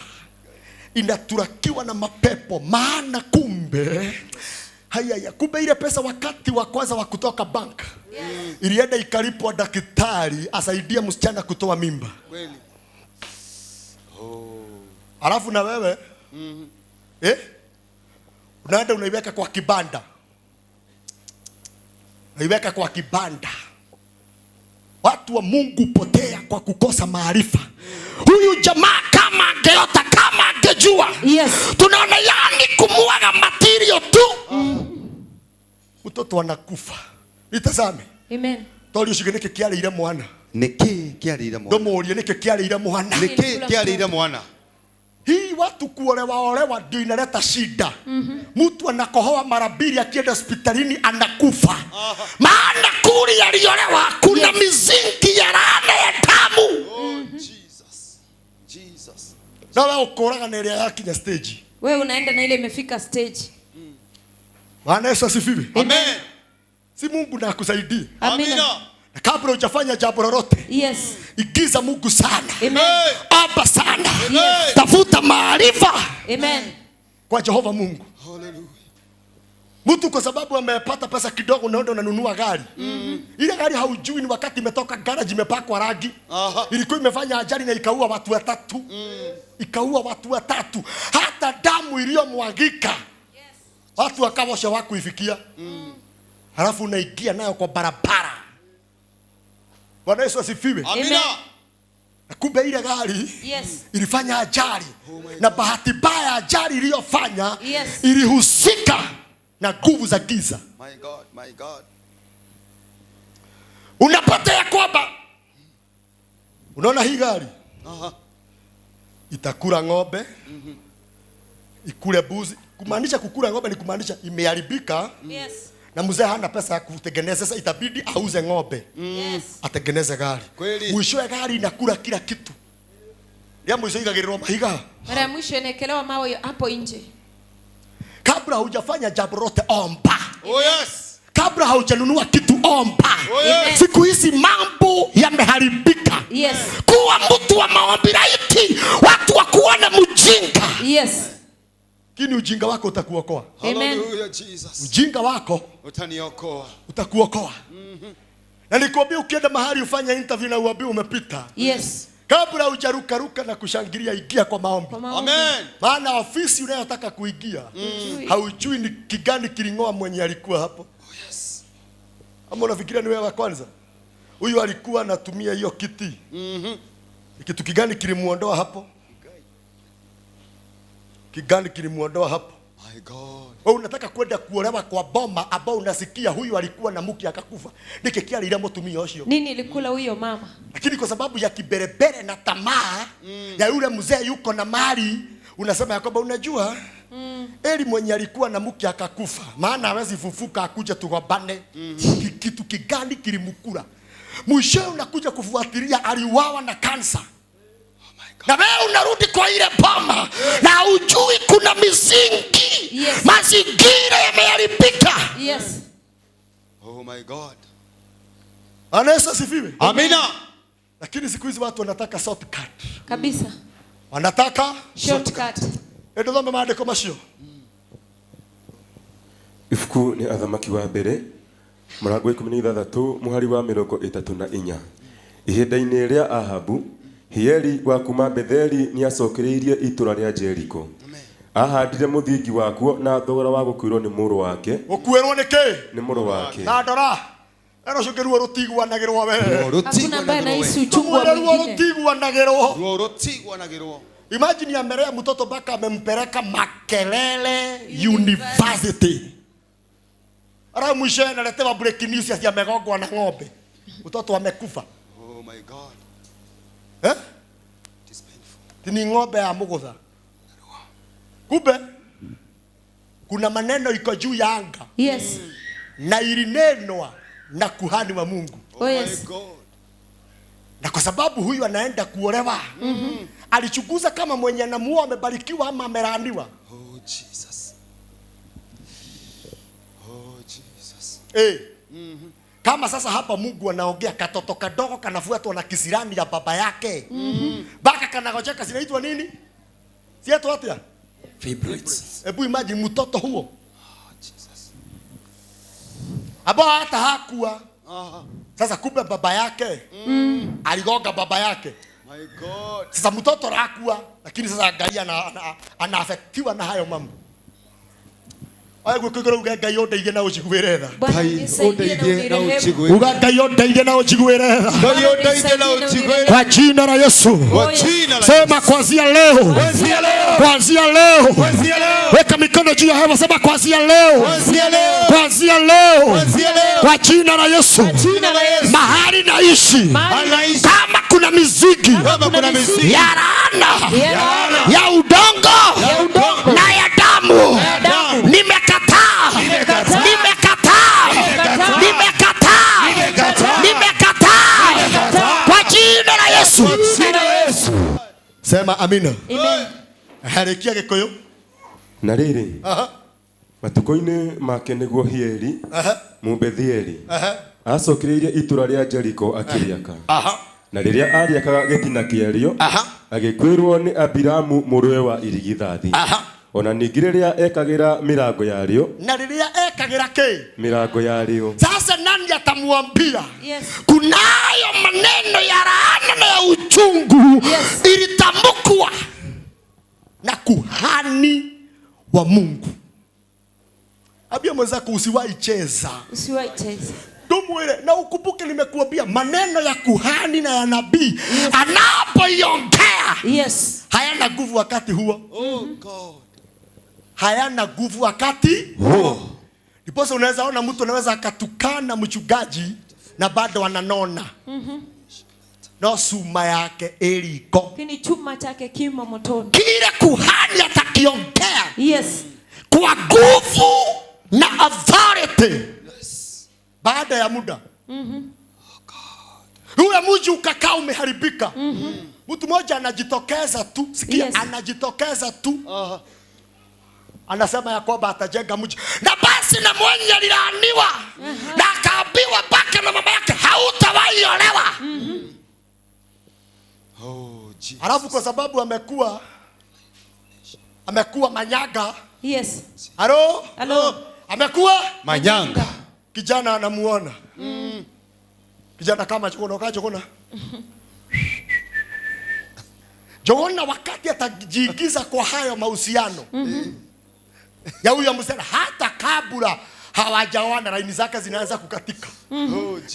inaturakiwa na mapepo. Maana kumbe kumbe ile pesa wakati wa kwanza wa kutoka bank, ilienda ikalipwa daktari asaidia msichana kutoa mimba. Kweli. Alafu na wewe unaenda unaiweka kwa kibanda. Unaiweka kwa kibanda. Watu wa Mungu potea kwa kukosa maarifa. Huyu jamaa kama angeota, kama angejua. Yes. Tunaona yani kumwaga material tu. Mtoto anakufa. Itazame. Amen. Tori usigeneke kiale ile mwana. Niki kiarire mwana. Domo ulieneke kiale ile mwana. Niki kiarire mwana. Hii watu kuolewa ndio inaleta shida. Mtu anakohoa mara 2 akienda hospitalini anakufa. Maana kuli aliolewa kuna misingi ya laana ya damu. Jesus. Na wewe ukoraga na ile yake ya stage. Wewe unaenda na ile imefika stage. Bwana Yesu asifiwe. Amen. Si Mungu na akusaidie. Amina. Na kabla hujafanya jambo lolote, Yes. igiza Mungu sana. Amen. Omba sana. Amen. Tafuta maarifa Amen. kwa Jehova Mungu. Hallelujah. Mtu kwa sababu amepata pesa kidogo unaenda unanunua gari. Ile gari haujui ni wakati imetoka garage imepakwa rangi. Ilikuwa imefanya ajali na ikaua watu watatu. Ikaua watu watatu. Hata damu iliyomwagika. Watu wakawasha wakuifikia. Halafu unaingia nayo kwa barabara. Bwana Yesu asifiwe. Amina. Kumbe ile gari ilifanya ajali. Na bahati mbaya ajali iliyofanya ilihusika na nguvu za giza. My God, my God. Unapata ya kwamba unaona hii gari itakula ng'ombe, ikule buzi. Kumaanisha kukula ng'ombe ni kumaanisha imeharibika. Na mzee hana pesa ya kutengeneza, sasa itabidi auze ng'ombe. Atengeneze gari. Mwisho gari inakula kila kitu. Ya mwisho ikagirwa mahiga. Mara mwisho inekelewa mawe hapo nje. Kabla hujafanya jambo lote omba. Oh yes. Kabla haujanunua kitu omba. Oh yes. Siku hizi mambo yameharibika. Kuwa mtu wa maombi laiti watu wakuone mjinga. Kini ujinga wako utakuokoa. Hallelujah Jesus. Ujinga wako utaniokoa. Utakuokoa. Na nikwambia ukienda mahali ufanye interview na uambiwe umepita. Kabla hujaruka na kushangilia, ingia kwa maombi. Amen. Maana ofisi unayotaka kuingia haujui ni kigani kilingoa mwenye alikuwa hapo. Ama unafikiria ni wewe wa kwanza? Huyu alikuwa anatumia hiyo kiti. Kitu kigani kilimuondoa hapo? Kigani kilimuondoa hapo? My God. Wewe unataka kwenda kuolewa kwa boma ambao unasikia huyu alikuwa na mke akakufa. Niki kia ile mtumia osho. Nini ilikula huyo mama? Lakini kwa sababu ya kiberebere na tamaa ya yule mzee yuko na mali, unasema ya kwamba unajua eli mwenye alikuwa na mke akakufa, maana hawezi fufuka akuje tugombane. Kitu kigani kilimkula? Mwisho unakuja kufuatilia aliuawa na kansa. Na wewe unarudi kwa ile boma na ujui kuna misingi. Mazingira yameharibika. Oh my God. Anaweza sifiwe. Amina. Lakini siku hizi watu wanataka shortcut. Kabisa. Wanataka shortcut. Ndio ndio maandiko mashio. Ifuku ni athamaki wa mbere murango 16 muhari wa 34. Ihinda-inĩ rĩa Ahabu, Hieli wa kuma Betheli ni acokereirie itura rĩa Jeriko. Ahandire muthingi wakuo na thogora wa gukuirwo ni muru wake. Gukuirwo ni ki? Ni muru wake. Na ndora. Ero cokeruo rutigwanagirwo we. Hakuna mbaya na isi uchungu wa mwingine. Rutigwanagirwo. Imagine amelea mtoto mpaka amempeleka Makelele University. Ara mwisho analetewa breaking news ya amegongwa na ng'ombe. Mtoto amekufa. Oh my God. It is painful. Ni ng'ombe ya mugutha. Kumbe kuna maneno iko juu ya anga. Na ilinenwa na kuhani wa Mungu. Oh my God. Na kwa sababu huyu anaenda kuolewa, alichunguza kama mwenye anamuoa amebarikiwa ama amelaaniwa. Oh Jesus. Oh Jesus. Kama sasa hapa Mungu anaongea katoto kadogo kanafuatwa na kisirani ya baba yake. Baka kanagojeka zinaitwa nini? Siato watia? Fibroids. Hebu imagine mtoto huo. Oh Jesus. Aba hata hakuwa. Sasa kumbe baba yake aligonga baba yake. My God. Sasa mtoto hakuwa, lakini sasa angalia anaafektiwa na hayo mambo. Ai gwikigura uga Ngai ondeithie na uciguire tha. Ngai ondeithie na uciguire. Uga Ngai ondeithie na uciguire tha. Ngai ondeithie na uciguire. Kwa jina la Yesu. Kwa jina la Sema kuanzia leo. Kuanzia leo. Kuanzia leo. Kuanzia leo. Weka mikono juu ya hewa, sema kuanzia leo. Kuanzia leo. Kuanzia leo. Kuanzia leo. Kwa jina la Yesu. Kwa jina la Yesu. Mahali naishi. Naishi. Kama kuna miziki. Kama kuna miziki. Ya laana. Ya udongo. Ya udongo. Na ya damu. Ya damu. Nimekataa. Nimekataa. Nimekataa. Nimekataa. Nimekataa. Nimekataa. Kwa jina la Yesu. Kwa jina la Yesu. Sema amina. Amen. Harikia gikoyo. Na riri. Matuko-inĩ make nĩguo Hieli Mũbethieli acokereirie itura rĩa Jeriko akĩrĩaka. Na rĩrĩa arĩakaga gĩtina kĩarĩo agĩkwĩrwo nĩ Abiramu mũrũwe wa irigithathi. Ona ningĩ rĩrĩa ekagĩra mĩrango yarĩo. Na rĩrĩa mekagĩra kĩ? Milango yario. Sasa nani atamwambia? Yes. Kunayo maneno ya laana na ya uchungu ilitamkwa na kuhani wa Mungu. Abia mwenzako usiwahi cheza. Usiwahi cheza. Dumwele na ukumbuke nimekuambia maneno ya kuhani na ya nabii anapoiongea hayana nguvu wakati huo. Oh God. Hayana nguvu wakati huo. Ndiposa unaweza ona mtu anaweza akatukana mchungaji na bado ananona. No suma yake eliko. Kini chuma chake kimo motoni. Kile kuhani atakiongea. Yes. Kwa nguvu na authority. Baada ya muda. Ule mji ukakaa umeharibika. Mtu mmoja anajitokeza tu. Sikia, anajitokeza tu. Anasema ya kwamba atajenga mji. Na basi na mwenye alilaaniwa. Na akaambiwa baka na mama yake hautawahi olewa. Alafu kwa sababu amekuwa manyaga. Yes. Halo? Amekuwa Manyanga. Kijana anamuona. Kijana kama chokona. Jona wakati atajiingiza kwa hayo mahusiano. Ya huyo msela hata kabla hawajaoana laini zake zinaanza kukatika.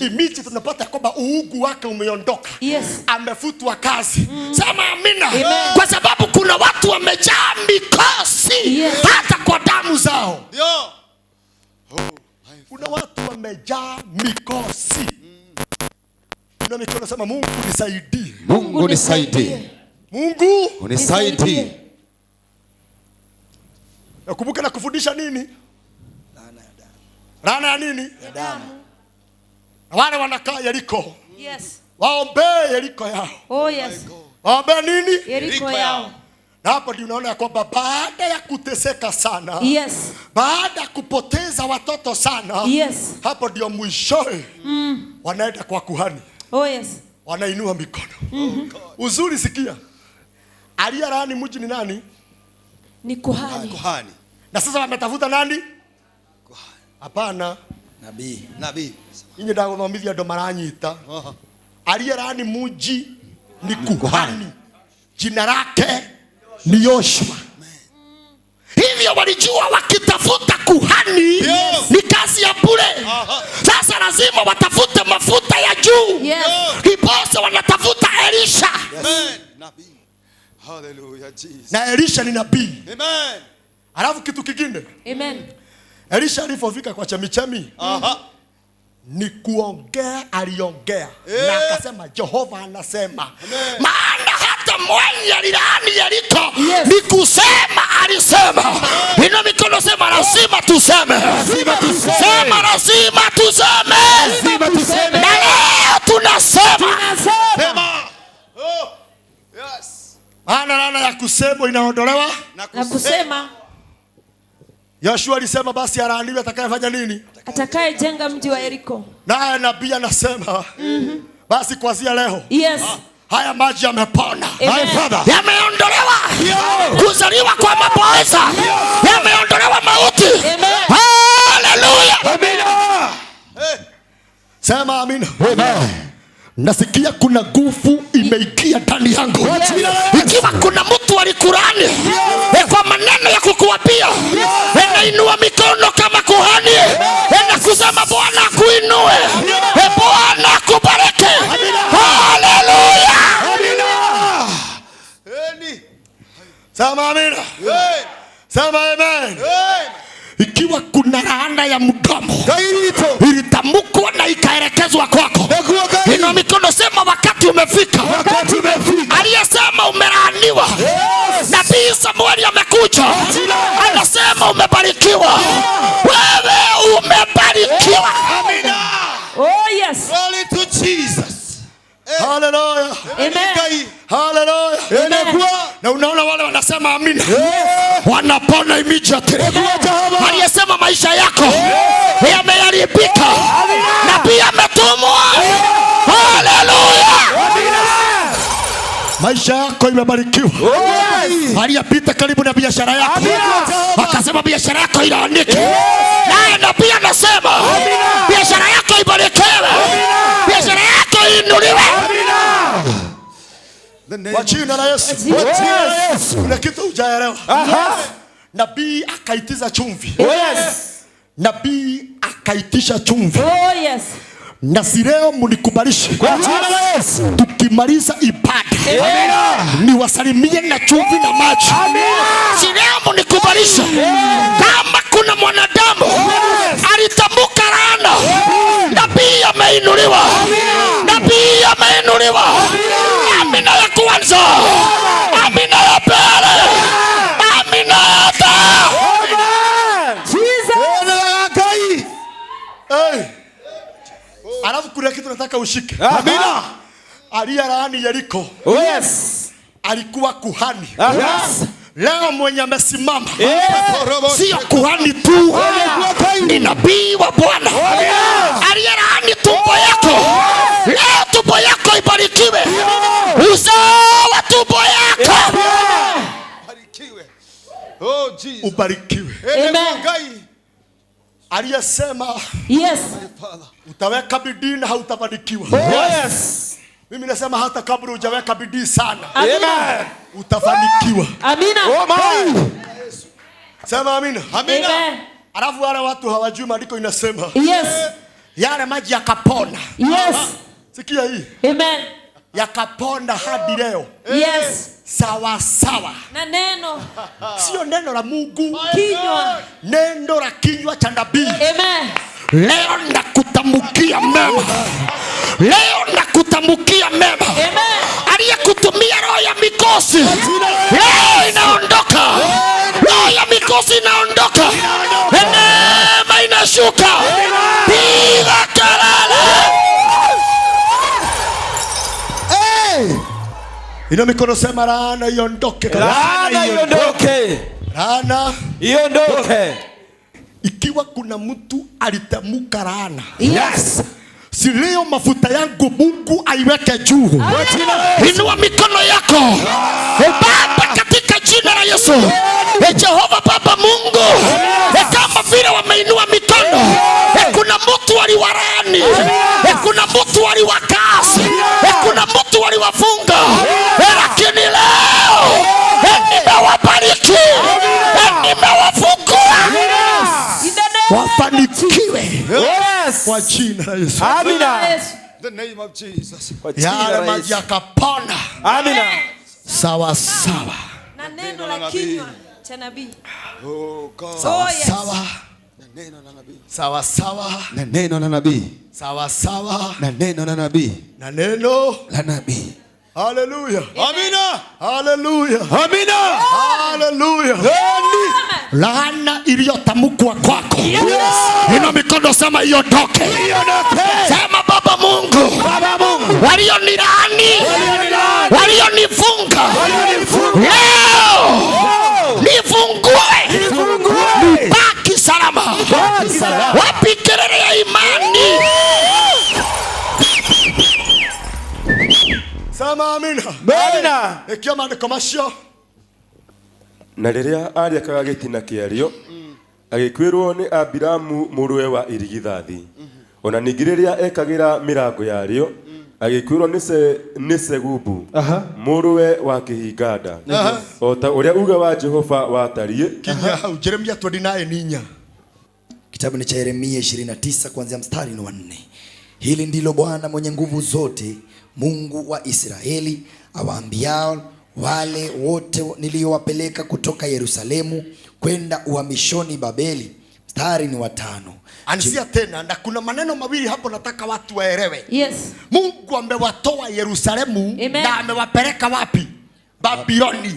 Imiti tunapata kwamba uugu wake umeondoka. Amefutwa kazi. Sema amina. Kwa sababu kuna watu wamejaa mikosi hata kwa damu zao. Kuna watu wamejaa mikosi. Kuna mikono sema Mungu nisaidie. Mungu nisaidie. Mungu unisaidie. Nakumbuka na kufundisha nini? Laana ya nini? Ya damu. Na wale wanakaa Yeriko. Yes. Waombe Yeriko yao. Oh yes. Waombe nini? Yeriko yao. Na hapo ndio unaona kwamba baada ya kuteseka sana, baada ya kupoteza watoto sana, hapo ndio mwishowe wanaenda kwa kuhani. Oh yes. Wanainua mikono. Uzuri sikia. Aliyelaani mji ni nani? Ni kuhani. Kuhani. Na sasa wametafuta nani? Hapana. Nabii. Inye dago mamithia ndo maranyita. Aliyelaani mji ni kuhani. Jina lake ni Yoshua. Hivyo walijua wakitafuta kuhani ni kazi ya bure. Sasa lazima watafute mafuta ya juu. Hiposa wanatafuta Elisha. Nabii. Hallelujah Jesus. Na Elisha ni nabii. Amen. Alafu kitu kingine. Amen. Elisha alipofika kwa chemichemi, ni kuongea aliongea. Na akasema Jehova anasema. Maana hata mwenye alilaani Yeriko ni kusema alisema. Ina mikono sema lazima tuseme. Sema lazima tuseme. Na leo tunasema. Oh. Yes. Maana laana ya kusema inaondolewa na kusema. Yoshua alisema basi alaaniwe atakayefanya nini? Atakayejenga mji wa Yeriko. Naye nabii anasema basi kuanzia leo haya maji yamepona. Yameondolewa kuzaliwa kwa mapoeza. Yameondolewa mauti. Haleluya. Amina. Sema amina. Nasikia kuna nguvu imeingia ndani yangu. Ikiwa kuna mtu alikurani kwa maneno ya kukuapia, inainua mikono kama kuhani, kusema Bwana akuinue, Bwana akubariki. Haleluya. Sema amina. Sema amen. Ikiwa kuna laana ya mdomo ilitamkwa na ikaelekezwa kwako, ina mikono sema wakati umefika. Aliyesema umelaaniwa, Nabii Samueli amekuja anasema umebarikiwa. Wewe umebarikiwa. Amina. Oh yes. Glory to Jesus. Hallelujah. Amen. Hallelujah. Na unaona wale wanasema amina, wanapona immediately. Aliyesema maisha yako yameharibika, nabii ametumwa. Hallelujah. Maisha yako imebarikiwa. Aliyepita karibu na biashara yako akasema biashara yako ilaandike. Naye nabii anasema biashara yako ibarikiwe. Biashara yako iinuliwe. Kwa jina la Yesu. Kuna kitu hujaelewa. Nabii akaitiza chumvi. Nabii akaitisha chumvi. Na si leo mnikubalishe kwa jina la Yesu. Tukimaliza ibada niwasalimie na chumvi na maji. Si leo mnikubalishe. Kama kuna mwanadamu alitamka laana, nabii ameinuliwa. Nabii ameinuliwa. Amina ya kwanza, amina ya pili, amina ya tatu. Alafu kuna kitu nataka ushike. Amina. Aliyelaani Yeriko. Alikuwa kuhani. Leo mwenye amesimama sio kuhani tu, ni nabii wa Bwana. Aliyelaani tumbo yako, leo tumbo yako ibarikiwe. Uzao wa tumbo yako Barikiwe. Oh Jesus. ubarikiwe. Amen. Aliyesema utaweka bidii na hautafanikiwa. Mimi nasema hata kabla hujaweka bidii sana, utafanikiwa. Amina. Sema amina. Amina. Alafu wale watu hawajui maandiko inasema yale maji yakapona. Sikia hii. Amen. Yakapona hadi leo. Sawa sawa na neno, sio neno la Mungu, kinywa, neno la kinywa cha nabii. Amen. Leo nakutamkia mema. Leo nakutamkia mema. Amen. Aliyekutumia roho ya mikosi leo inaondoka. Roho ya mikosi inaondoka. Neema inashuka. Piga kelele. Ina mikono sema laana iondoke. Laana iondoke. Laana iondoke. Ikiwa kuna mtu alitamka laana, si leo mafuta yangu Mungu aiweke juu. Inua mikono yako. Baba, katika jina la Yesu. Jehova Baba Mungu, kama vile wameinua mikono, kuna mtu aliwalaani, kuna mtu aliwakasi, kuna mtu aliwafunga, lakini leo nimewabariki, nimewafungua. Wafanikiwe kwa jina la Yesu. Amina. The name of Jesus. Yale maji yakapona. Amina. Sawa sawa. Na neno la kinywa cha nabii. Oh God. Sawa sawa. Na neno la nabii. Sawa sawa. Na neno la nabii. Sawa sawa. Na neno la nabii. Na neno la nabii. Hallelujah. Amina. Hallelujah. Amina. Hallelujah. Laana iliyotamkwa kwako, ina mikono sema iondoke. Sema Baba Mungu, walionilaani, walionifunga, leo nifungue, baki salama. Wapi kelele ya imani? Sema amina. Amina. Ikiwa maandiko macio na riria ariakaga gitina kiario agikwirwo ni Abiramu muruwe wa irigithathi ona ningi riria ekagira mirango yario agikwirwo ni Segubu muruwe wa kihinganda ota uria uga wa Jehova watarie. kinya hau Jeremia 29:4. Kitabu ni cha Yeremia 29 kuanzia mstari wa 4. Hili ndilo Bwana mwenye nguvu zote, Mungu wa Israeli, awaambiao wale wote niliowapeleka kutoka Yerusalemu kwenda uhamishoni Babeli. Mstari ni wa 5. Anzia tena, na kuna maneno mawili hapo nataka watu waelewe. Mungu amewatoa Yerusalemu. Na amewapeleka wapi? Babiloni.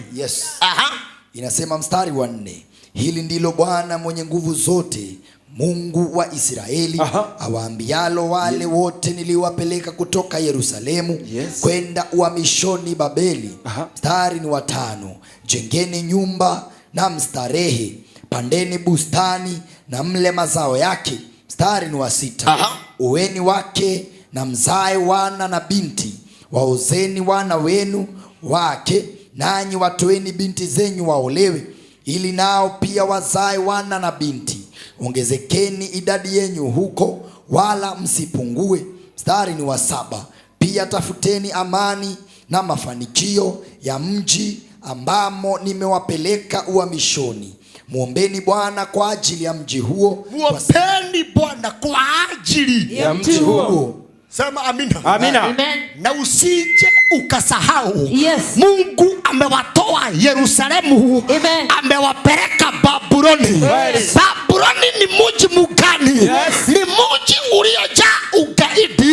Inasema mstari wa 4. Hili ndilo Bwana mwenye nguvu zote, Mungu wa Israeli, awaambialo wale wote niliowapeleka kutoka Yerusalemu kwenda uhamishoni Babeli. Mstari ni wa 5. Jengeni nyumba na mstarehe, pandeni bustani na mle mazao yake. Mstari ni wa 6. Uweni wake na mzae wana na binti, waozeni wana wenu, wake, nanyi watoeni binti zenyu waolewe, ili nao pia wazae wana na binti. Ongezekeni idadi yenyu huko, wala msipungue. Mstari ni wa 7. Pia tafuteni amani na mafanikio ya mji ambamo nimewapeleka uhamishoni. Muombeni Bwana kwa ajili ya mji huo. Muombeni Bwana kwa ajili ya mji huo. Sema amina. Amina. Amen. Na usije ukasahau, Yes. Mungu amewatoa Yerusalemu, Amen. amewapeleka Babuloni. Yes. Babuloni ni mji mgani? Yes. Ni mji uliojaa ugaidi,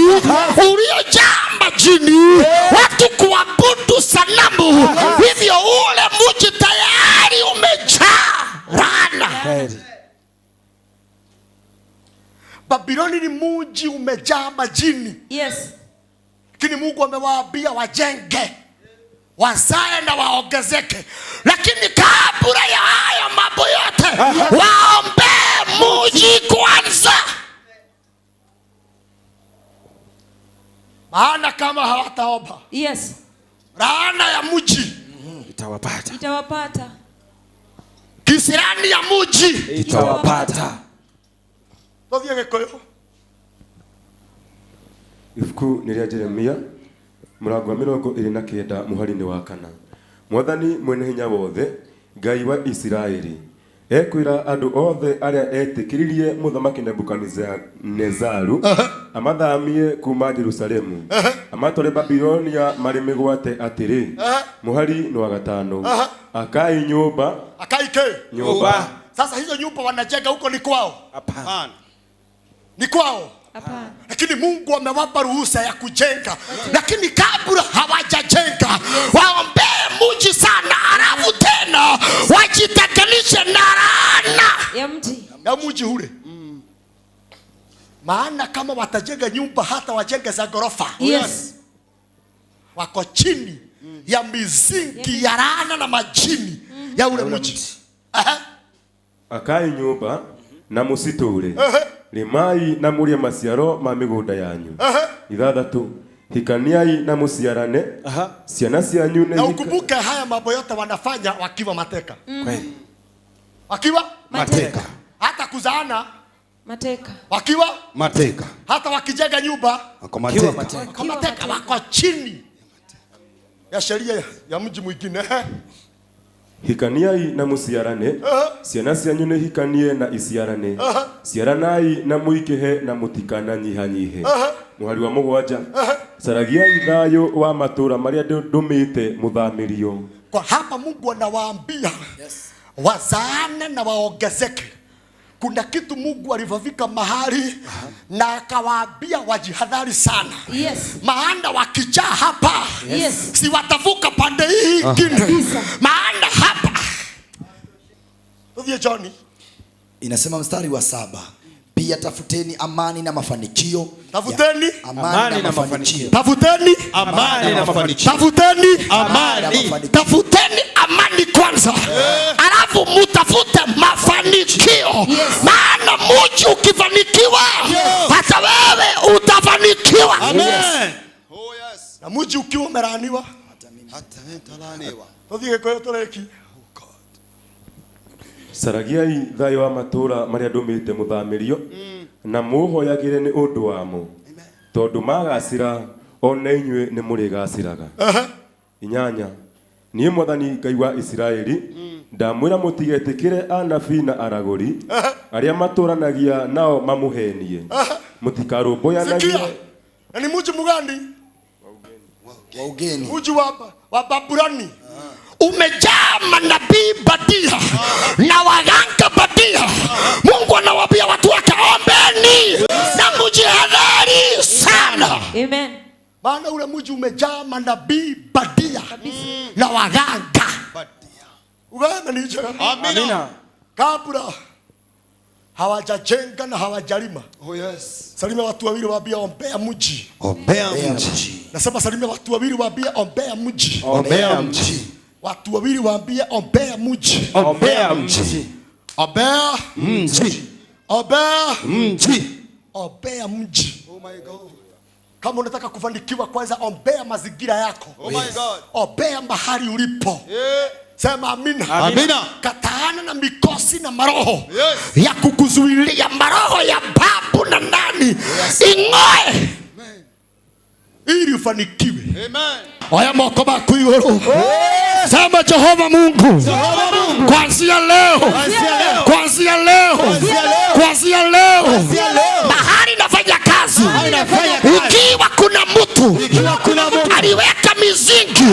uliojaa majini, watu kuabudu sanamu. Hivyo ule mji tayari umejaa laana. Babuloni ni mji umejaa majini. Yes. Lakini Mungu amewaambia wajenge, wazae na waongezeke. Lakini kabla ya haya mambo yote, waombee mji kwanza. Maana kama hawataomba, Yes. laana ya mji Itawapata. Itawapata. kisirani ya mji Itawapata. Tovie Gikuyu. Ibuku ni rĩa Jeremia mũrango wa 29 mũhari-inĩ wa 4. Mwathani mwene hinya wothe, Ngai wa Isiraeli, ekwĩra andũ othe arĩa etĩkĩririe mũthamaki Nebukadinezaru amathamie kuma Jerusalemu, amatware Babilonia marĩ mĩgwate atĩrĩ. Mũhari ni wa 5. Akai nyũmba. Akai ke? Nyũmba. Sasa hizo nyumba wanajenga huko ni kwao? Hapana. Ni kwao? Hapana. Lakini Mungu amewapa ruhusa ya kujenga. Lakini kabla hawajajenga, waombee mji sana, alafu tena wajitakanishe na laana Ya mji. ya mji ule. Maana kama watajenga nyumba, hata wajenge za ghorofa, Yes. wako chini ya mizingi ya laana na majini ya ule mji. Akai nyũmba na mũcitũre. Rimai na mũrĩe maciaro ma mĩgũnda yanyu. 6. Hikaniai na mũciarane. Ciana cianyu Na ukumbuke haya mambo yote wanafanya wakiwa mateka. Kweli. Wakiwa Mateka. hata kuzaana Mateka. wakiwa Mateka. hata wakijenga nyumba Wako mateka. wako mateka, wako chini ya sheria ya mji mwingine. Hikaniai na mũciarane. Ciana cianyu nĩ hikanie na iciarane. Ciaranai na mũingĩhe na mũtikananyihanyihe. Mũhari wa 7. Caragiai thayũ wa matũũra marĩa ndũmĩte mũthamĩrio. Kwa hapa Mungu anawaambia wazaane na waongezeke. Kuna kitu Mungu alivyofika mahali na akawaambia wajihadhari sana. Yes. Maana wakijaa hapa, Yes. si watavuka pande hii ingine. Maana hapa Tovie Johnny. Inasema mstari wa 7. Pia tafuteni amani na mafanikio. Tafuteni amani na mafanikio. Tafuteni Amani na mafanikio. Tafuteni Amani. Tafuteni amani kwanza, alafu mutafute mafanikio. Maana mji ukifanikiwa, hata wewe utafanikiwa. Amen. Oh yes. Na mji ukiwa umelaaniwa, Hata talaniwa. Tovie Gikuyu tureki. Caragiai thayũ wa matũũra marĩa ndũmĩte mũthamĩrio, na mũhoyagĩre nĩ ũndũ wamo, tondũ magacĩra ona inyuĩ nĩ mũrĩgacĩraga. 8. Niĩ Mwathani Ngai wa Isiraeli, ndamwĩra mũtigetĩkĩre anabii na aragũri arĩa matũranagia nao mamũhenie. Mũtikarũmbũyanagie. Sikia. Na ni mji mgani? Wa ugeni. Mji wa Babuloni. Umejaa manabii badia na waganga badia. Mungu anawaambia watu wake, ombeni na mjihadhari sana. Amen. Maana ule mji umejaa manabii badia na waganga. Uganga ni hicho. Amina. Kabla hawajajenga na hawajalima. Oh yes. Salimia watu wawili, waambia ombea mji. Ombea mji. Nasema salimia watu wawili, waambia ombea mji. Ombea mji. Watu wawili waambie ombea mji. Ombea mji. Ombea Mji. ombea Mji. ombea mji. Oh my God. Kama unataka kufanikiwa, kwanza ombea mazingira yako. Oh my God. Ombea mahali ulipo. Yeah. Sema amina. Amina. Kataana na mikosi na maroho. Yes. Ya kukuzuilia, maroho ya babu na nani. Yes. Ingoe. Amen. Ili ufanikiwe. Amen. Oya moko baku iguru. Sema Jehova Mungu. Kuanzia leo. Kuanzia leo. Kuanzia leo. Mahali nafanya kazi. Ikiwa kuna mtu aliweka mizingi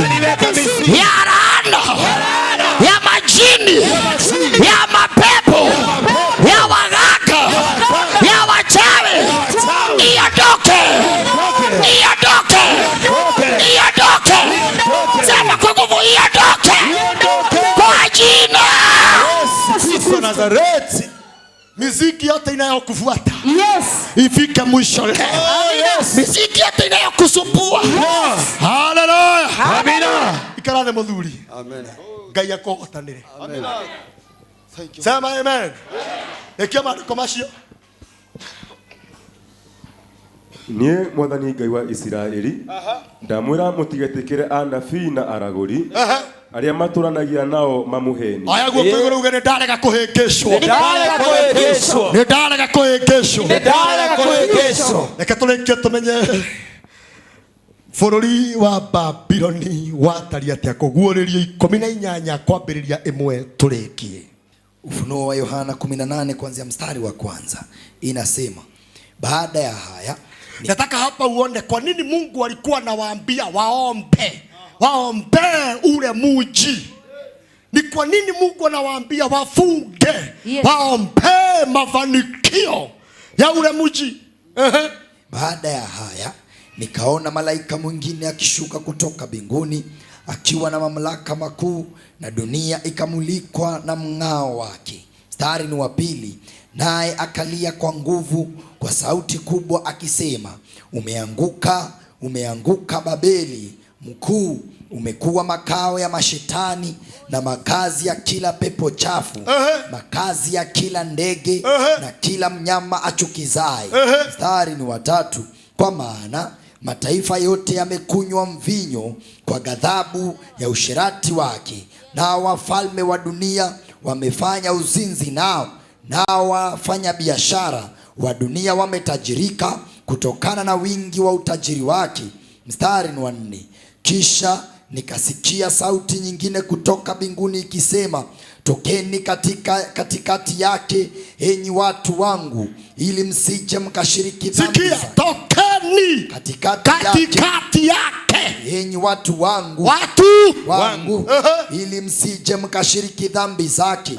ya laana, ya majini, ya mapepo, ya waganga, ya wachawi, iondoke. Iondoke. Iondoke. Sema kwa nguvu, iondoke. Kwa jina Yesu Nazareti. miziki yote inayokufuata Yes. ifike mwisho leo. Yes. Miziki yote inayokusumbua. Haleluya. Amina. Ikarane muthuri. Amen. Ngai akohotanire. Amen. Thank you. Sema amen. Ekia maandiko macio. Nie mwathani Ngai wa Isiraeli ndamwira mutigetikire anabii na araguri aria maturanagia nao mamuheni. Aya guo kwiguru ugene ndarega kuhingishwo. Ndarega kuhingishwo. Ndarega kuhingishwo. Ndarega kuhingishwo. Reke turekie tumenye bururi wa Babiloni watari atia kuguũrĩrio 18 kwambĩrĩria 1 turekie. Ufunuo wa Yohana 18 kuanzia mstari wa kwanza inasema, baada ya haya nataka hapa uone kwa nini Mungu alikuwa anawaambia waombe. Waombe ule mji. Ni kwa nini Mungu anawaambia wafunge. Yes. Waombe mafanikio ya ule mji. baada ya haya nikaona malaika mwingine akishuka kutoka mbinguni akiwa na mamlaka makuu, na dunia ikamulikwa na mng'ao wake. Mstari ni wa pili, naye akalia kwa nguvu kwa sauti kubwa akisema, umeanguka, umeanguka Babeli mkuu, umekuwa makao ya mashetani na makazi ya kila pepo chafu, makazi ya kila ndege na kila mnyama achukizaye. Mstari ni wa tatu, kwa maana mataifa yote yamekunywa mvinyo kwa ghadhabu ya usherati wake, nao wafalme wa dunia wamefanya uzinzi nao wafanya biashara wa dunia wametajirika kutokana na wingi wa utajiri wake. Mstari ni wa 4, kisha nikasikia sauti nyingine kutoka mbinguni ikisema, tokeni katikati yake, enyi watu wangu, ili msije mkashiriki dhambi zake. Sikia, tokeni katikati yake, enyi watu wangu, ili msije mkashiriki dhambi zake,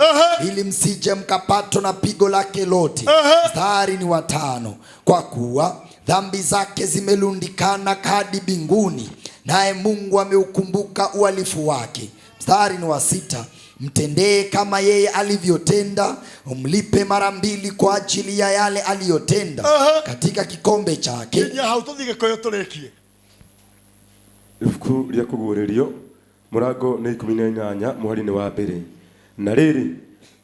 ili msije mkapatwa na pigo lake lote. Mstari ni wa 5, kwa kuwa dhambi zake zimelundikana hadi mbinguni, naye Mungu ameukumbuka uhalifu wake. Mstari ni wa 6, mtendee kama yeye alivyotenda, umlipe mara 2 kwa ajili ya yale aliyotenda katika kikombe chake. Ibuku ria kuguũrĩrio mũrango nĩ 18 mũhari-inĩ wa mbere. Na rĩrĩ,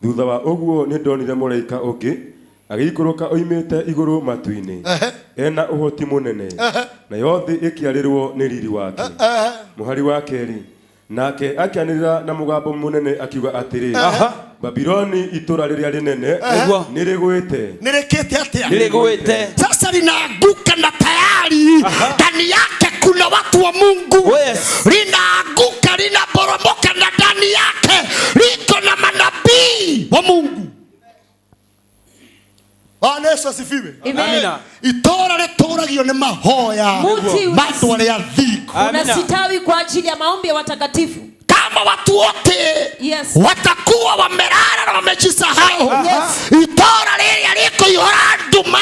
thutha wa ũguo nĩ ndonire mũraika ũngĩ agĩikũrũka oimĩte igũrũ matu-inĩ, ena ũhoti mũnene, na yothe ĩkĩarĩrwo nĩ riri wake. Mũhari wa kerĩ, nake akĩanĩrĩra na mũgambo mũnene akiuga atĩrĩ, Babiloni itũũra rĩrĩa rĩnene nĩrĩgwĩte. Nĩrĩkĩte atĩa? Nĩrĩgwĩte. Sasa linaanguka na tayari ndani yake kuna watu wa Mungu. Linaanguka, linaporomoka na ndani yake liko na manabii wa Mungu. Bwana Yesu asifiwe. Amina. Itũũra rĩtũũragio nĩ mahoya maitũ arĩa athingu. Unasitawi kwa ajili ya maombi ya watakatifu. Kama watu wote watakuwa wamelala na wamejisahau, itũũra rĩrĩa rĩkũihũra nduma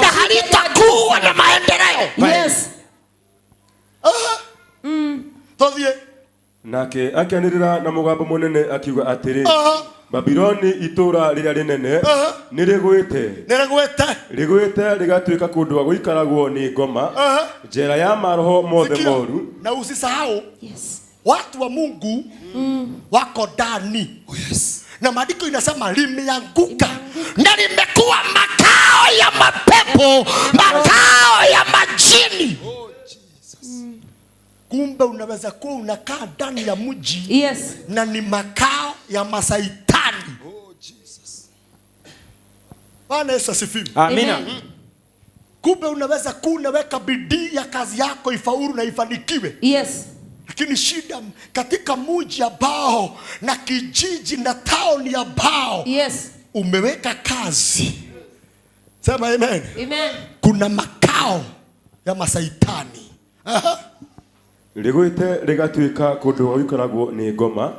na halitakuwa na maendeleo. Yes. Tothiĩ. Nake akĩanĩrĩra na mũgambo mũnene akiuga atĩrĩ, Babiloni itũũra rĩrĩa rĩnene nĩrĩgwĩte rĩgatuĩka kũndũ gwa gũikaragwo nĩ ngoma, njera ya maroho mothe moru. Na usisahau, watu wa Mungu wako ndani. Na maandiko inasema limeanguka na limekuwa makao makao ya mapepo, makao ya majini. Kumbe unaweza kuwa unakaa ndani ya mji, Yes. na ni makao ya masaitani. Bwana Yesu asifiwe. Amina. Kumbe unaweza kuwa unaweka bidii ya kazi yako ifaulu na ifanikiwe. Yes. Lakini shida katika mji ambao na kijiji na town ya bao, Yes. umeweka kazi. Sema amen. Amen. Kuna makao ya masaitani. Ligwite ligatuika kundu wikoragwo ni ngoma,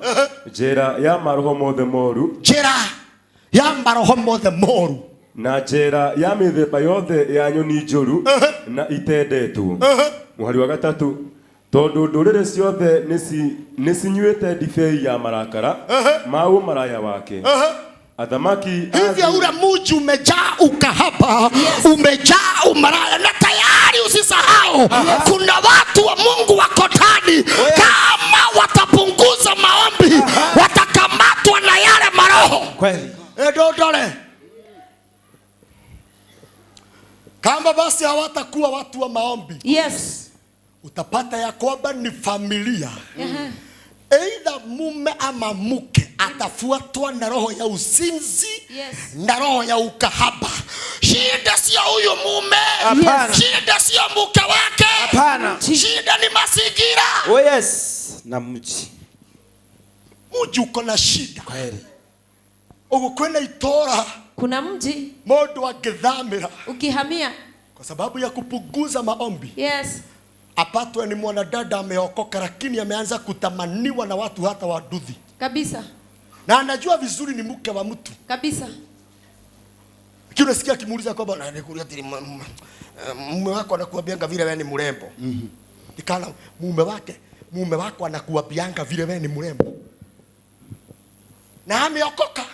njera ya maroho mothe moru, Njera ya maroho mothe moru, na njera ya mithemba yothe ya nyoni njuru na itendetwo. Muhari wa gatatu, tondu ndurire ciothe nicinyuite ndibei ya marakara mau maraya wake. Athamaki hivyo ule mji umejaa ukahaba, umejaa umaraya, na tayari usisahau kuna watu wa Mungu wako ndani. Kama watapunguza maombi, watakamatwa na yale maroho. Kweli. Dole. Kama basi hawatakuwa watu wa maombi, Yes. utapata ya kwamba ni familia. Either mume ama mke atafuatwa na roho ya usinzi, Yes. na roho ya ukahaba. Shida sio huyu mume, Hapana. shida sio mke wake, Hapana. shida ni mazingira. Oh yes. Na mji. Mji uko na shida. Kweli. Ukwenda itora Kuna mji modo wa gedhamira ukihamia. kwa sababu ya kupunguza maombi. Yes. Apatwe ni mwanadada ameokoka, lakini ameanza kutamaniwa na watu hata waduthi. Kabisa. Na anajua vizuri ni mke wa mtu. Kabisa. Kile unasikia kimuuliza kwamba na nikulia tili mume wako anakuambianga vile wewe ni mrembo. Nikana mume wako anakuambianga vile wewe ni mrembo. Na ameokoka.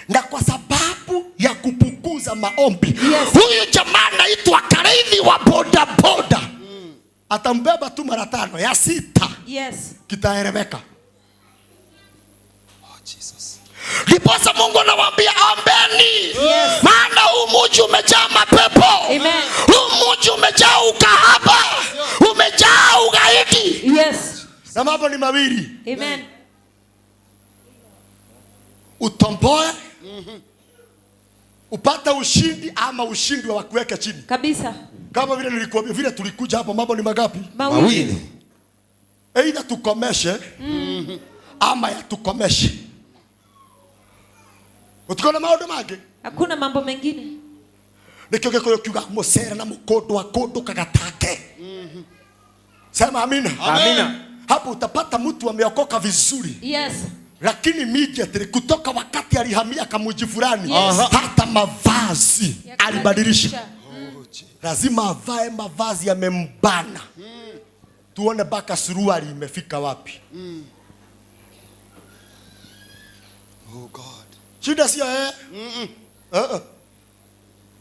Na kwa sababu ya kupunguza maombi, huyu jamaa anaitwa Kareithi wa boda boda. Atambeba tu mara 5 ya 6. Yes. Kitaeleweka. Ndiposa Mungu anawaambia ombeni. Yes. Maana huu mji umejaa mapepo. Amen. Huu mji umejaa ukahaba. Umejaa ugaidi. Yes. Na mambo ni mawili. Amen. Utomboe. Upata ushindi ama ushindi wa kuweka chini. Kabisa. Kama vile nilikuambia, vile tulikuja hapo, mambo ni magapi? Mawili. Aidha tukomeshe ama ya tukomeshe. Utikona maodo mage. Hakuna mambo mengine. Nikioge kwa kiuga musera na mukodo wa kodo kagatake. Sema amina. Amina. Hapo utapata mtu ameokoka vizuri. Yes. Lakini immediately kutoka wakati alihamia kamuji fulani, Yes. hata mavazi alibadilisha. Lazima avae mavazi yamembana. Tuone baka suruali imefika wapi. Oh God. Shida sio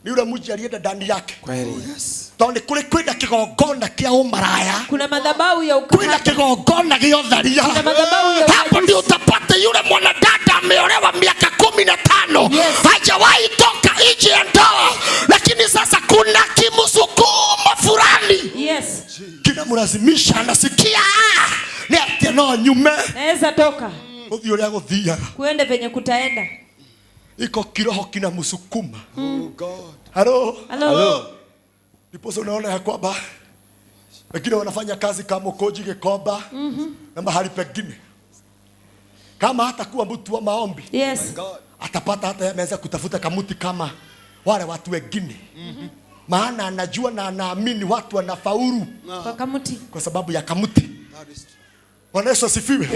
ni ule mji alienda ndani yake. Kweli. Toni kule kwenda kigongona kia umaraya. Kuna madhabahu ya Kwenda ukahaba. kigongona kia dharia. Kuna madhabahu ya Hapo ndio utapata yule mwanadada ameolewa miaka 15. Yes. Hajawahi toka nje ya ndoa. Lakini sasa kuna kimsukumo fulani. Yes. Kinamlazimisha anasikia ni ati no nyume. Naweza toka. Uthio leo guthia. Kuende venye kutaenda. Iko kiroho kinamsukuma. Oh God. Halo. Hello. Ndipo unaona ya kwamba wengine wanafanya kazi kama Koji Gekomba na mahali pengine. Kama hata kuwa mtu wa maombi, Yes. atapata hata yameweza kutafuta kamuti kama wale watu wengine. Maana anajua na anaamini watu wanafaulu Kwa kamuti. kwa sababu ya kamuti. Bwana Yesu asifiwe.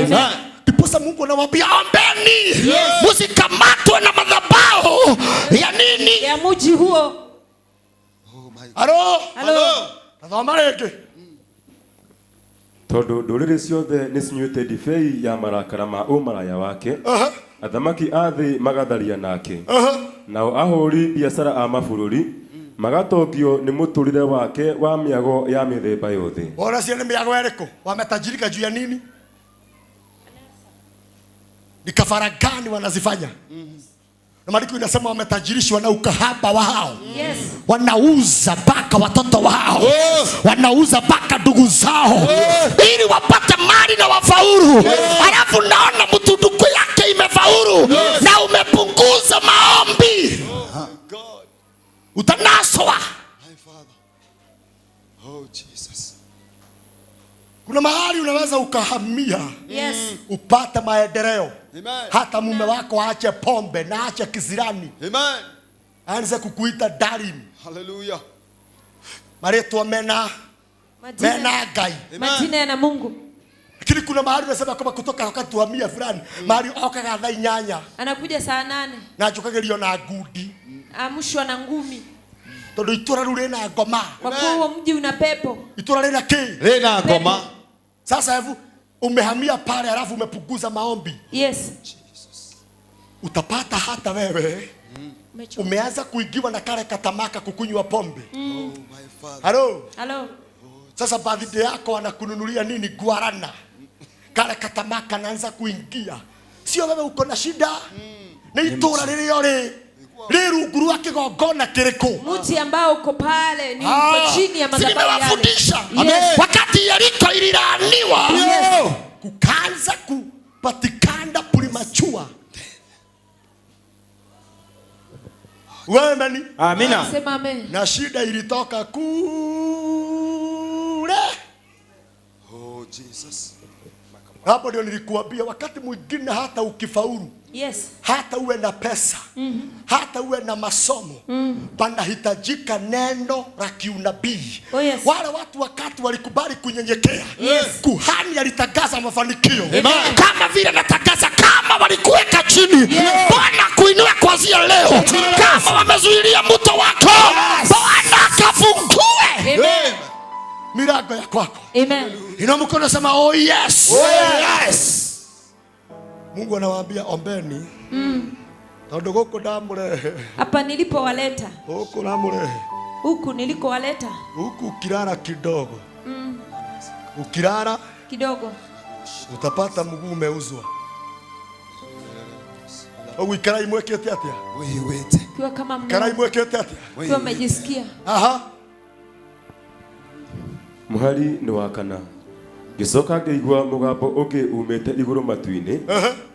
Ndipo Mungu anawaambia ombeni. Msikamatwe na madhabahu ya nini? Ya mji huo. Oh my God. Halo. Hello. Tazama rege. tondu ndurire ciothe nicinyuite ndibei ya marakara ma umaraya wake. Athamaki a thĩ magatharia nake. Nao ahũri biacara a mabũrũri magatongio nĩ mũtũrĩre wake wa mĩago ya mĩthemba yothe. Bora sio ni miago ereko. Wametajirika juu ya nini? Ni kafara gani wanazifanya? Na maandiko inasema wametajirishwa na ukahaba wao. Yes. Wanauza mpaka watoto wao. Wanauza mpaka ndugu zao. Ili wapate mali na wafaulu. Alafu naona mtu ndugu yake imefaulu na umepunguza maombi. Utanaswa. Oh, Jesus. Kuna mahali unaweza ukahamia. Yes. Upate maendeleo. Amen. Hata mume wako aache pombe na aache kisirani. Amen. Aanze kukuita darling. Hallelujah. Maretu mena gai. Majina yana Mungu. Lakini kuna mahali unasema kama kutoka wakati tuhamia fulani, mahali okaga thaa 8. Anakuja saa 8. Na achokagerio na ngudi. Amshwa na ngumi. Todo itura rure na ngoma. Kwa kuwa huo mji una pepo. Itura rena ki? Rena ngoma. Sasa hivi umehamia pale alafu umepunguza maombi. Yes. Utapata hata wewe umeanza kuigiwa na kale katamaka kukunywa pombe. Oh my Father. Hello. Sasa birthday yako anakununulia nini? Guarana. Kale katamaka naanza kuingia. Sio wewe uko na shida. Ni itura lile yole. Liru guru wake gogona kiriko. Mti ambao uko pale ni uko chini ya madhabahu yale. Nimewafundisha. Yes. Wakati Yeriko ililaniwa. Yes. Kukaanza kupatikana pulimachua. Wewe Amina. Sema amen. na shida ilitoka kule. Oh, Jesus. Hapo ndio nilikuambia wakati mwingine hata ukifaulu. Yes. Hata uwe na pesa. Hata uwe na masomo. Panahitajika neno la kiunabii. Oh, yes. Wale watu wakati walikubali kunyenyekea. Yes. Kuhani alitangaza mafanikio. Kama vile natangaza kama walikuweka chini. Bwana kuinua kuanzia leo. Kama wamezuilia mto wako. Bwana kafungue. Amen. Milango ya kwako. Amen. Ina mkono sema oh yes. Oh, yes. Mungu anawaambia ombeni. Tondu guku ndamurehe. Hapa nilipowaleta. Huku namurehe. Huku nilikowaleta. Huku ukilala kidogo. Ukilala Kidogo. utapata mguu umeuzwa. Au ikarai mwekete atia? Wait. Kiwa kama Karai mwekete atia? Kiwa umejisikia. Aha. Muhari ni wakana. Gicoka ngeigua mugambo ungi umete iguru matu-ini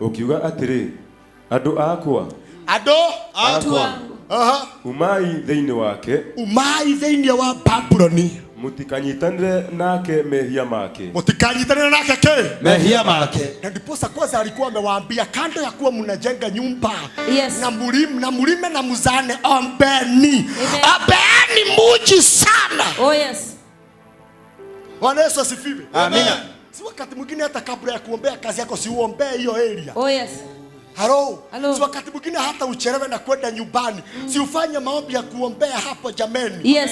ukiuga atiri andu akwa wangu. Aha. umai thiini wake Umai thĩinĩ wa Babuloni. mutikanyitanire nake mehia make. Mutikanyitanire nake ke? Mehia make. Na ndiposa kwanza alikuwa amewaambia kando ya kuwa mnajenga nyumba. Yes. Na mulime na muzane ombeni. Amen. Ombeni muji sana. Oh yes. Bwana Yesu asifiwe. Amina. Si wakati mwingine hata kabla ya kuombea kazi yako si uombee hiyo area. Oh yes. Halo. Hello. Si wakati mwingine hata uchelewe na kwenda nyumbani. Si ufanye maombi ya kuombea hapo jameni. Yes.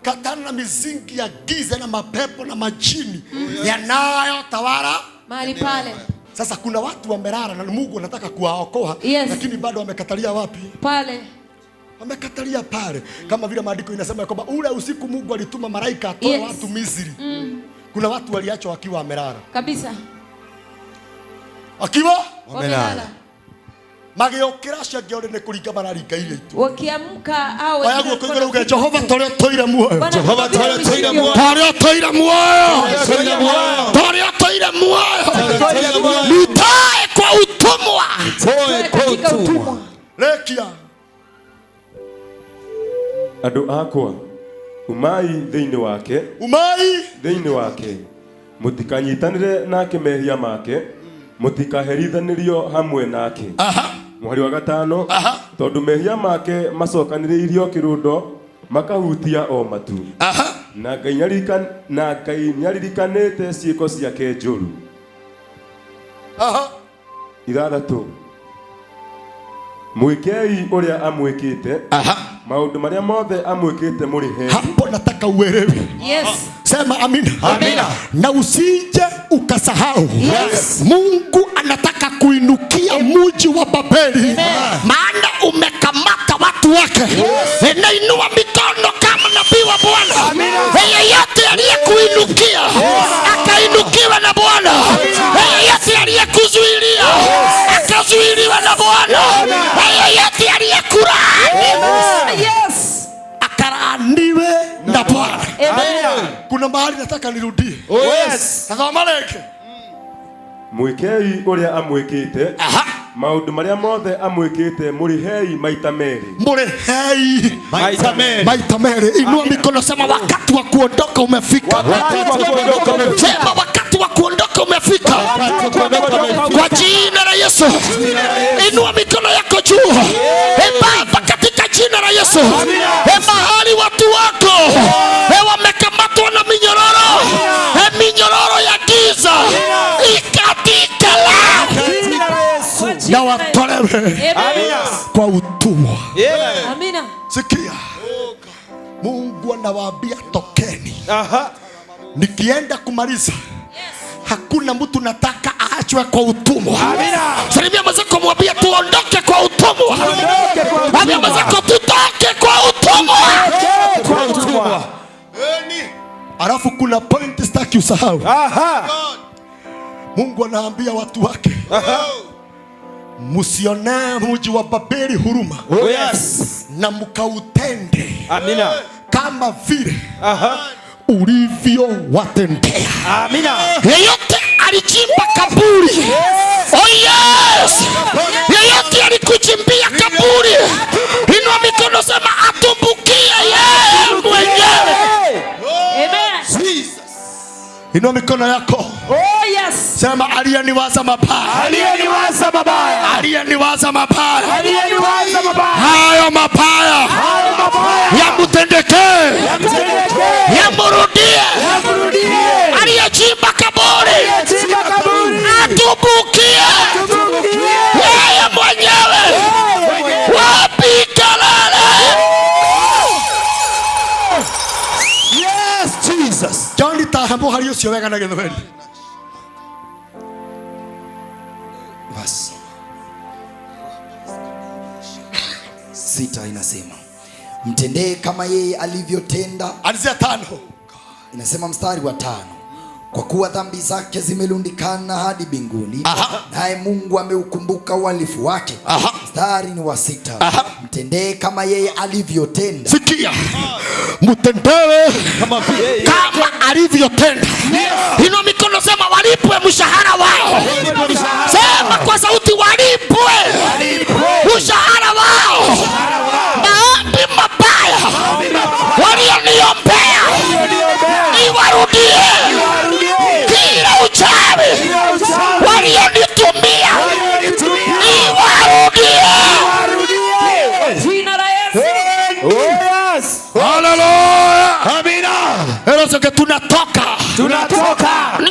Katana na mizingi ya giza na mapepo na majini yanayo tawala Mahali pale. Sasa kuna watu wamelala na Mungu anataka kuwaokoa. Yes. Lakini bado wamekatalia wapi? Pale. Wamekatalia pale. Kama vile maandiko inasema kwamba ule usiku Mungu alituma malaika atoe Yes. watu Misri. Kuna watu waliachwa wakiwa wamelala. Kabisa. Wakiwa Wamelala. magĩũkĩra ciangĩore nĩ kũringa mararinga ile itu. Wakiamka au Oya guoko igũrũ uge Jehova tũrĩa tũire muoyo. Jehova tũrĩa tũire muoyo. Tũrĩa tũire muoyo. Tũire muoyo. Tũrĩa tũire muoyo. Tũire muoyo. Nitoe kwa utumwa. Toe kwa utumwa. Lekia. Andu akwa umai thiini wake Umai. thiini wake mutikanyitanire nake mehia make mutikaherithanirio hamwe nake. Aha. Muhari wa gatano Aha. tondu mehia make macokaniriirio kirundo makahutia o matu. Aha. Na Ngai nyaririkanite ciiko ciake njuru. Aha. Ithathatu mwikei uria amwikite. Aha. Maundu maria mothe amwikite muri he. Hapo nataka uelewe. Yes. Sema amina. Amina. Na usije ukasahau. Yes. Mungu anataka kuinukia mji wa Babeli. Maana umekamata watu wake. Na inua mikono kama nabii wa Bwana. Yeyote aliyekuinukia akainukiwa na Bwana. Yeyote aliyekuzuilia akazuiliwa na na Bwana. Yeyote aliyekula Yes. akalaaniwe na Bwana. Amen. Kuna mahali nataka nirudie. Sasa Maleke mwikei uria amwikite maundu maria mothe amwikite murihei maita meri. Murihei Maita meri. maita meri. Inua mikono, sema wakati wa kuondoka umefika. Sema wakati wa kuondoka umefika. Kwa jina la Yesu. Inua mikono yako juu. Baba, katika jina la Yesu. Mahali watu wako wamekamatwa na minyororo. Minyororo ya giza ikatika na watolewe kwa utumwa. Amina. Sikia, Mungu anawaambia tokeni. Nikienda kumaliza, hakuna mtu nataka aachwe kwa utumwa. Salimia mwenzako, mwambie tuondoke kwa utumwa. Mwambie mwenzako tutoke kwa utumwa. Alafu kuna point sitaki usahau. Mungu anaambia watu wake, msione mji wa Babeli huruma. Na mkautende kama vile ulivyo watendea. Yeyote alichimba kaburi, yeyote alikuchimbia kaburi, inua mikono, sema atumbukie yeye mwenyewe. Inua mikono yako. Sema aliyeniwaza mabaya. Aliyeniwaza mabaya. Hayo mabaya yamutendekee. Yamurudie. Aliyechimba kaburi atumbukie yeye mwenyewe. Wapi kelele? Jesus. John tahambo hali usio wega na gethweli. Basi 6 inasema mtendee kama yeye alivyotenda. Anzia 5. Inasema mstari wa 5, kwa kuwa dhambi zake zimelundikana hadi mbinguni, naye Mungu ameukumbuka uhalifu wake. Mstari ni wa 6, mtendee kama yeye alivyotenda. Sikia, mtendewe kama alivyotenda. Inua mikono, sema walipwe mshahara wao. Sema kwa sauti, walipwe mshahara wao. Maombi mabaya walioniombea niwarudie. Kila uchawi walionitumia niwarudie. Jina la Yesu. Haleluya. Amina. Erosoke tunatoka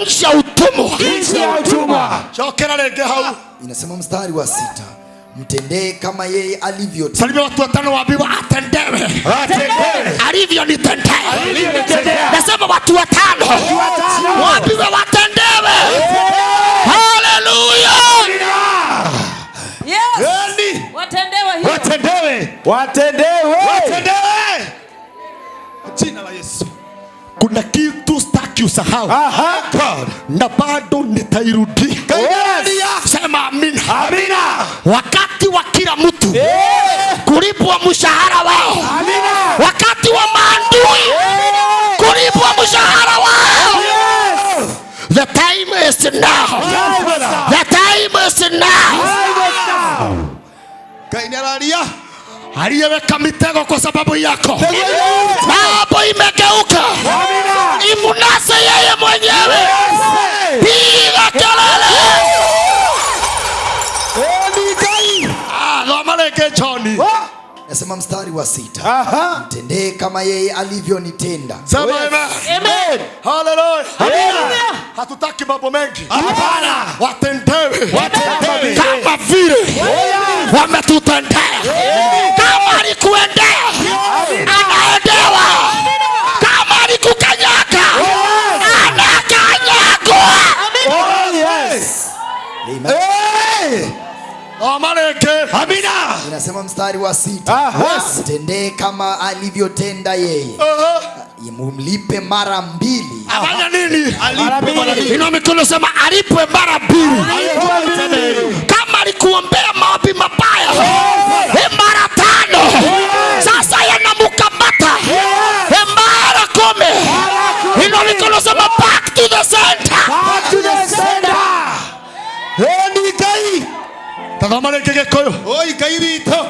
nchi ya utumwa. Chokera lege hau. Inasema mstari wa 6, mtendee kama yeye alivyotenda. Salimia watu 5 waambiwa atendewe. Alivyonitendea. Nasema watu 5 waambiwa watendewe. Haleluya. Yes. Watendewe. Jina la Yesu. Kuna kitu sitaki usahau. Na bado nitairudia. Sema amina. Wakati wa kila mtu kulipwa mshahara wao. Wakati wa maadui kulipwa mshahara wao. The time is now. The time is now. Kainalia aliyeweka mitego kwa sababu yako, mambo imegeuka. Imunase yeye mwenyewe. Piga kelele. Maleke Johnny. Nasema mstari wa 6, mtendee kama yeye alivyonitenda. Sema amen. Haleluya. Hatutaki mambo mengi. Hapana. Watendewe kama vile wametutendea. Kama alikuendea anaendewa. Kama alikukanyaga anakanyagwa. Amina. Inasema mstari wa 6, mtendee kama alivyotenda yeye. mlipe mara mbili. Afanya nini? Alipwe mara mbili. Inua mikono sema alipwe mara mbili. Kama alikuombea maombi mabaya mara 5, sasa yanamkamata mara 10. Inua mikono sema back to the center. Back to the center. Ni kai. Tazama ile Gĩgĩkũyũ. Oi kaibito.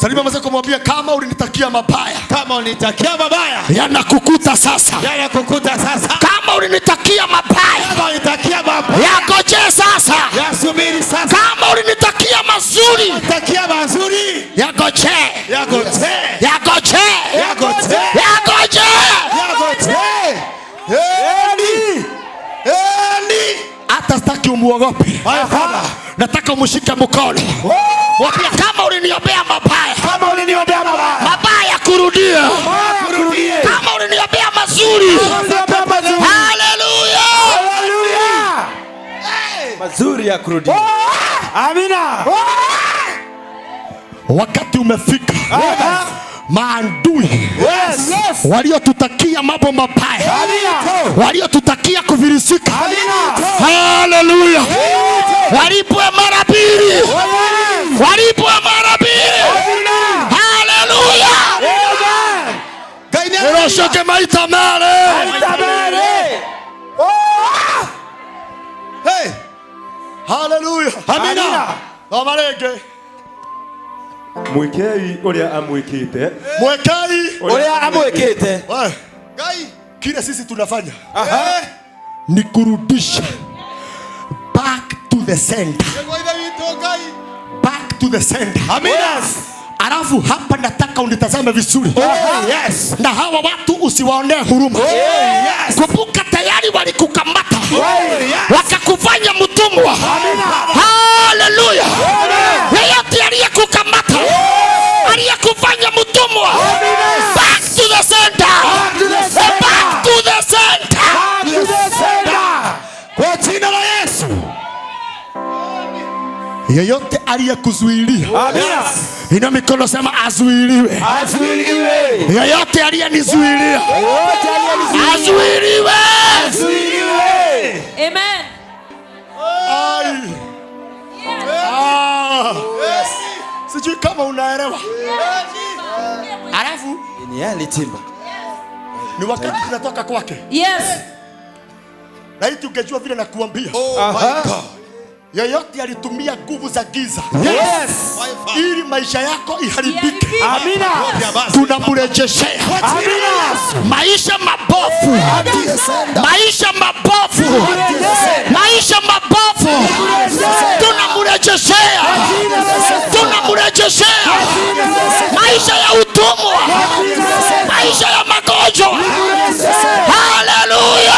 Salima mzee kumwambia kama ulinitakia mabaya, Kama unitakia mabaya, yanakukuta sasa. yanakukuta sasa. Kama ulinitakia mabaya, Kama unitakia mabaya, yagoje sasa. yasubiri sasa. Kama ulinitakia mazuri, Unitakia mazuri, yagoje. yagote. Yagoje. Yagote. Yagoje. Yagote. Eli. Hata sitaki umuogope. Baba. Nataka umshike mkono. Wapia kama uliniombea mabaya, Kama uliniombea mabaya, mabaya kurudie. kurudie. Kama uliniombea mazuri, haleluya. Hallelujah. Mazuri ya kurudi. Amina. Wakati umefika. Maandui Yes. waliotutakia mambo mabaya, Amina. waliotutakia kuvirisika, Amina. haleluya, walipwe mara 2, walipwe mara 2, haleluya. Eroshoke maita mare. Hey. Haleluya. Amina. Amarege. Mwekei uria amwikite. Mwekei. Uria amwekete. Wewe, Gai. kile sisi tunafanya Aha. ni kurudisha back to the center. Kwa hivyo wito gai. Back to the center. Amina. Alafu hapa nataka unitazame vizuri. Yes. Na hawa watu usiwaonee huruma. Yes. Kumbuka tayari walikukamata. Yes. Wakakufanya mtumwa. Haleluya. Yeyote aliyekukamata, aliyekufanya mtumwa, back to the center. Back to the center. Kwa jina la Yesu. Yeyote aliyekuzuilia, Amina. ina mikono sema azuiliwe. Azuiliwe. Yeyote aliyenizuilia, azuiliwe. Azuiliwe. Amen. Ai. Ah. Yes. Sijui kama unaelewa. Alafu Ni alitimba. ni wakati tunatoka kwake. Yes. Na hii tungejua vile nakuambia. Oh my God. Yeyote alitumia nguvu za giza Yes. ili maisha yako iharibike, Amina. tunamrejeshea maisha mabovu, maisha mabovu, maisha mabovu, tunamrejeshea, tunamrejeshea maisha ya utumwa, maisha ya magonjwa. Haleluya.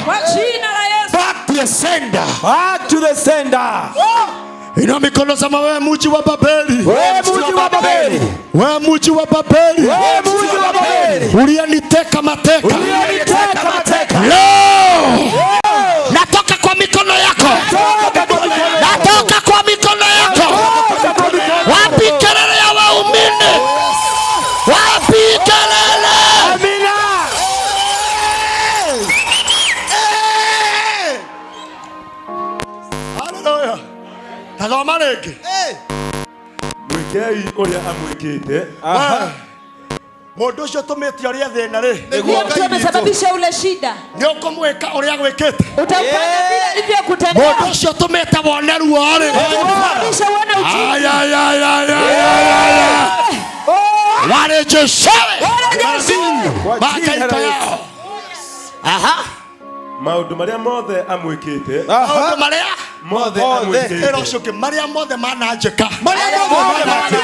Kwa jina la Yesu. Back to the sender. Back to the sender. Inua mikono sema wewe mji wa Babeli. Wewe mji wa Babeli. Wewe mji wa Babeli. Wewe mji wa Babeli. Uliyeniteka mateka. Uliyeniteka mateka. Leo natoka kwa mikono yako. Natoka kwa mikono yako. Wapi kelele ya waumini? Wapi kelele? Amina. Haleluya. Tazama leke. Mwekei uria amwikite. Mundu ucio tumĩtie ũrĩa thĩna rĩ, Ndiye mtu amesababisha ule shida. nĩ ũkũmwĩka ũrĩa gwĩkĩte. Utamfanya vile alivyokutendea. Mundu ucio tumĩte wone ruo rĩ, Utamfanyisha uone uchungu. warejeshewe Kwa makaika jina la Yesu. yao. Aha. Maundu maria mothe amwikite. Maũndũ marĩa Mothe ĩra amwikite. ũcio ũngĩ, marĩa mothe mananjĩka.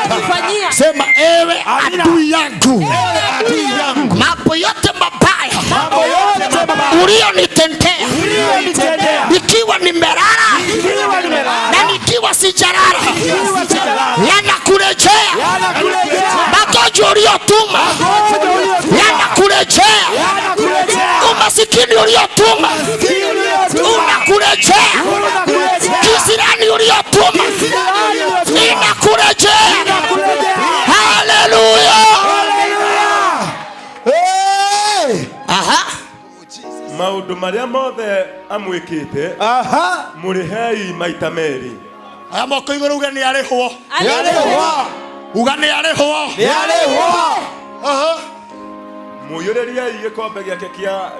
Kufanyia. Sema ewe adui yangu, mambo yote mabaya ulionitendea, nikiwa nimelala na nikiwa sijalala, yanakurejea. Magonjwa uliyotuma yanakurejea. Umasikini uliyotuma unakurejea. Kisirani uliyotuma inakurejea. Haleluya. Aha. Maundu maria mothe amwikite murihei maita meri. Aya moko iguru uga ni arihwo. Uga ni arihwo. Aha. Muyureria igikombe giake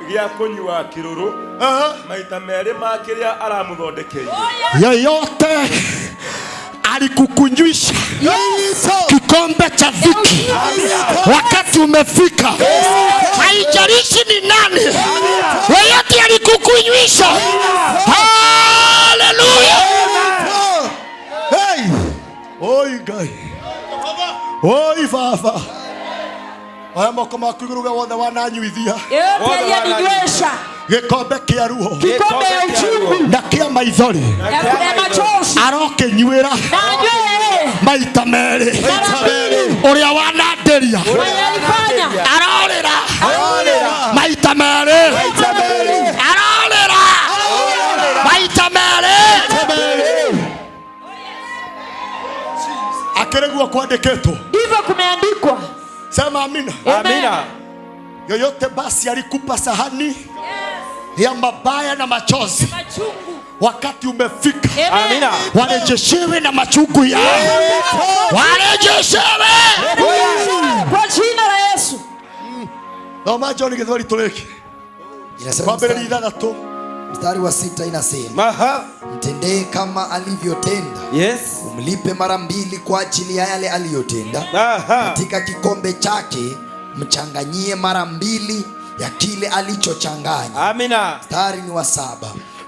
gia kunywa kiruru maita meri makiria aramuthondekeire. Yoyote alikukunywisha kikombe cha dhiki wakati umefika, haijalishi ni nani, yoyote alikukunywisha. Haleluya. Hey, oi gai, oi baba, aya moko makuiguruga wothe wananyuithia Yote aliyenywesha gikombe kia ruho, kikombe ya uchungu na kia maithori, ya machozi, aroke nywira na nywele maita meri, uria wananderia alifanya arorera maita meri, arorera maita meri. Akeregwa kuandiketwo, ndivyo kumeandikwa. sema amina. Amina. Yoyote basi alikupa sahani ya mabaya na machozi wakati umefika, Amina. warejeshewe na machungu yao, warejeshewe Kwa jina la Yesu. Roma John Githwari tuleki kwa mbele ni ithathatũ mstari wa 6 inasema, mtendee kama alivyotenda, umlipe mara 2 kwa ajili ya yale aliyotenda. Katika kikombe chake mchanganyie mara 2 ya kile alichochanganya. Amina. Mstari ni wa 7,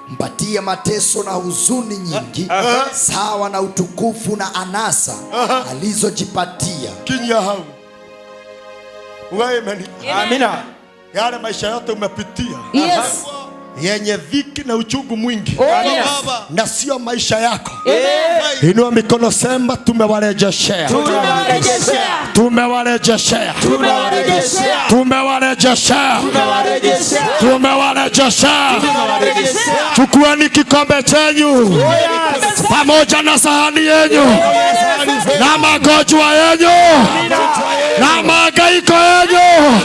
mpatie mateso na huzuni nyingi sawa na utukufu na anasa alizojipatia. kinya hau ugaimeni. Amina. Yale maisha yote umepitia Yes. yenye dhiki na uchungu mwingi, Yes. na sio maisha yako. Amen. Inua mikono, sema tumewarejeshea, Tumewarejeshea. tumewarejeshea, Tumewarejeshea. tumewarejeshea, Tumewarejeshea. tumewarejeshea. Chukueni kikombe chenyu pamoja na sahani yenyu na magonjwa yenyu na mahangaiko yenyu.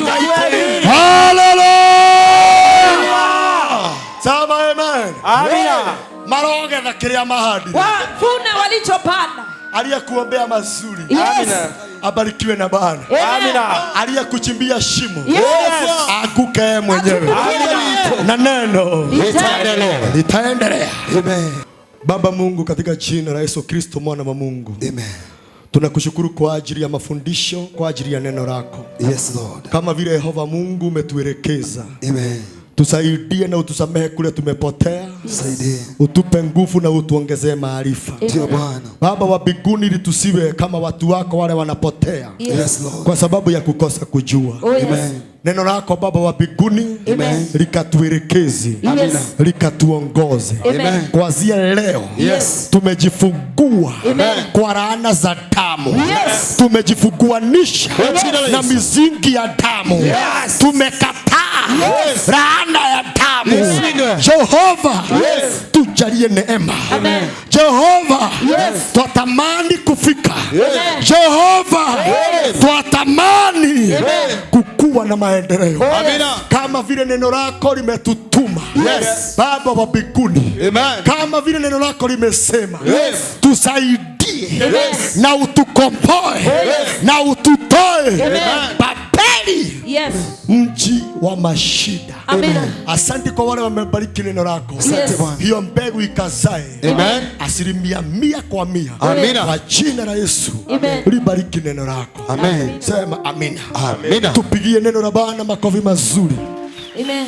Haleluya. Sema amen. Amina. Marogetha kiria mahandi, Wavuna walichopanda. aliyekuombea mazuri Yes. abarikiwe na Bwana. Amina. Aliyekuchimbia shimo Yes. anguke mwenyewe na neno litaendelea. Amen. Baba Mungu, katika jina la Yesu Kristo mwana wa Mungu, Amen. tunakushukuru kwa ajili ya mafundisho, kwa ajili ya neno lako. Yes Lord. Kama vile Yehova Mungu umetuelekeza, Amen. tusaidie na utusamehe kule tumepotea, Saidie. utupe nguvu na utuongezee maarifa. Ndio Bwana. Baba wa mbinguni, ili tusiwe kama watu wako wale wanapotea Yes Lord. kwa sababu ya kukosa kujua. Amen. Neno lako Baba wa mbinguni likatuelekeze, likatuongoze. Amen. Kuanzia leo tumejifungua kwa laana za damu, tumejifunguanisha na mizingi ya damu, tumekataa laana ya damu. Jehova, tujalie neema. Jehova, twatamani kufika. Jehova, twatamani kukua na maendeleo kama vile neno lako limetutuma. Baba wa mbinguni, kama vile neno lako limesema, tusaidie na utukomboe na ututoe Babeli, mji wa mashida. Asante kwa wale wamebariki neno lako. Hiyo mbegu ikazae 100% kwa 100 kwa jina la Yesu. Libariki neno lako. Sema amina. Tupigie neno la Bwana makofi mazuri. Amen.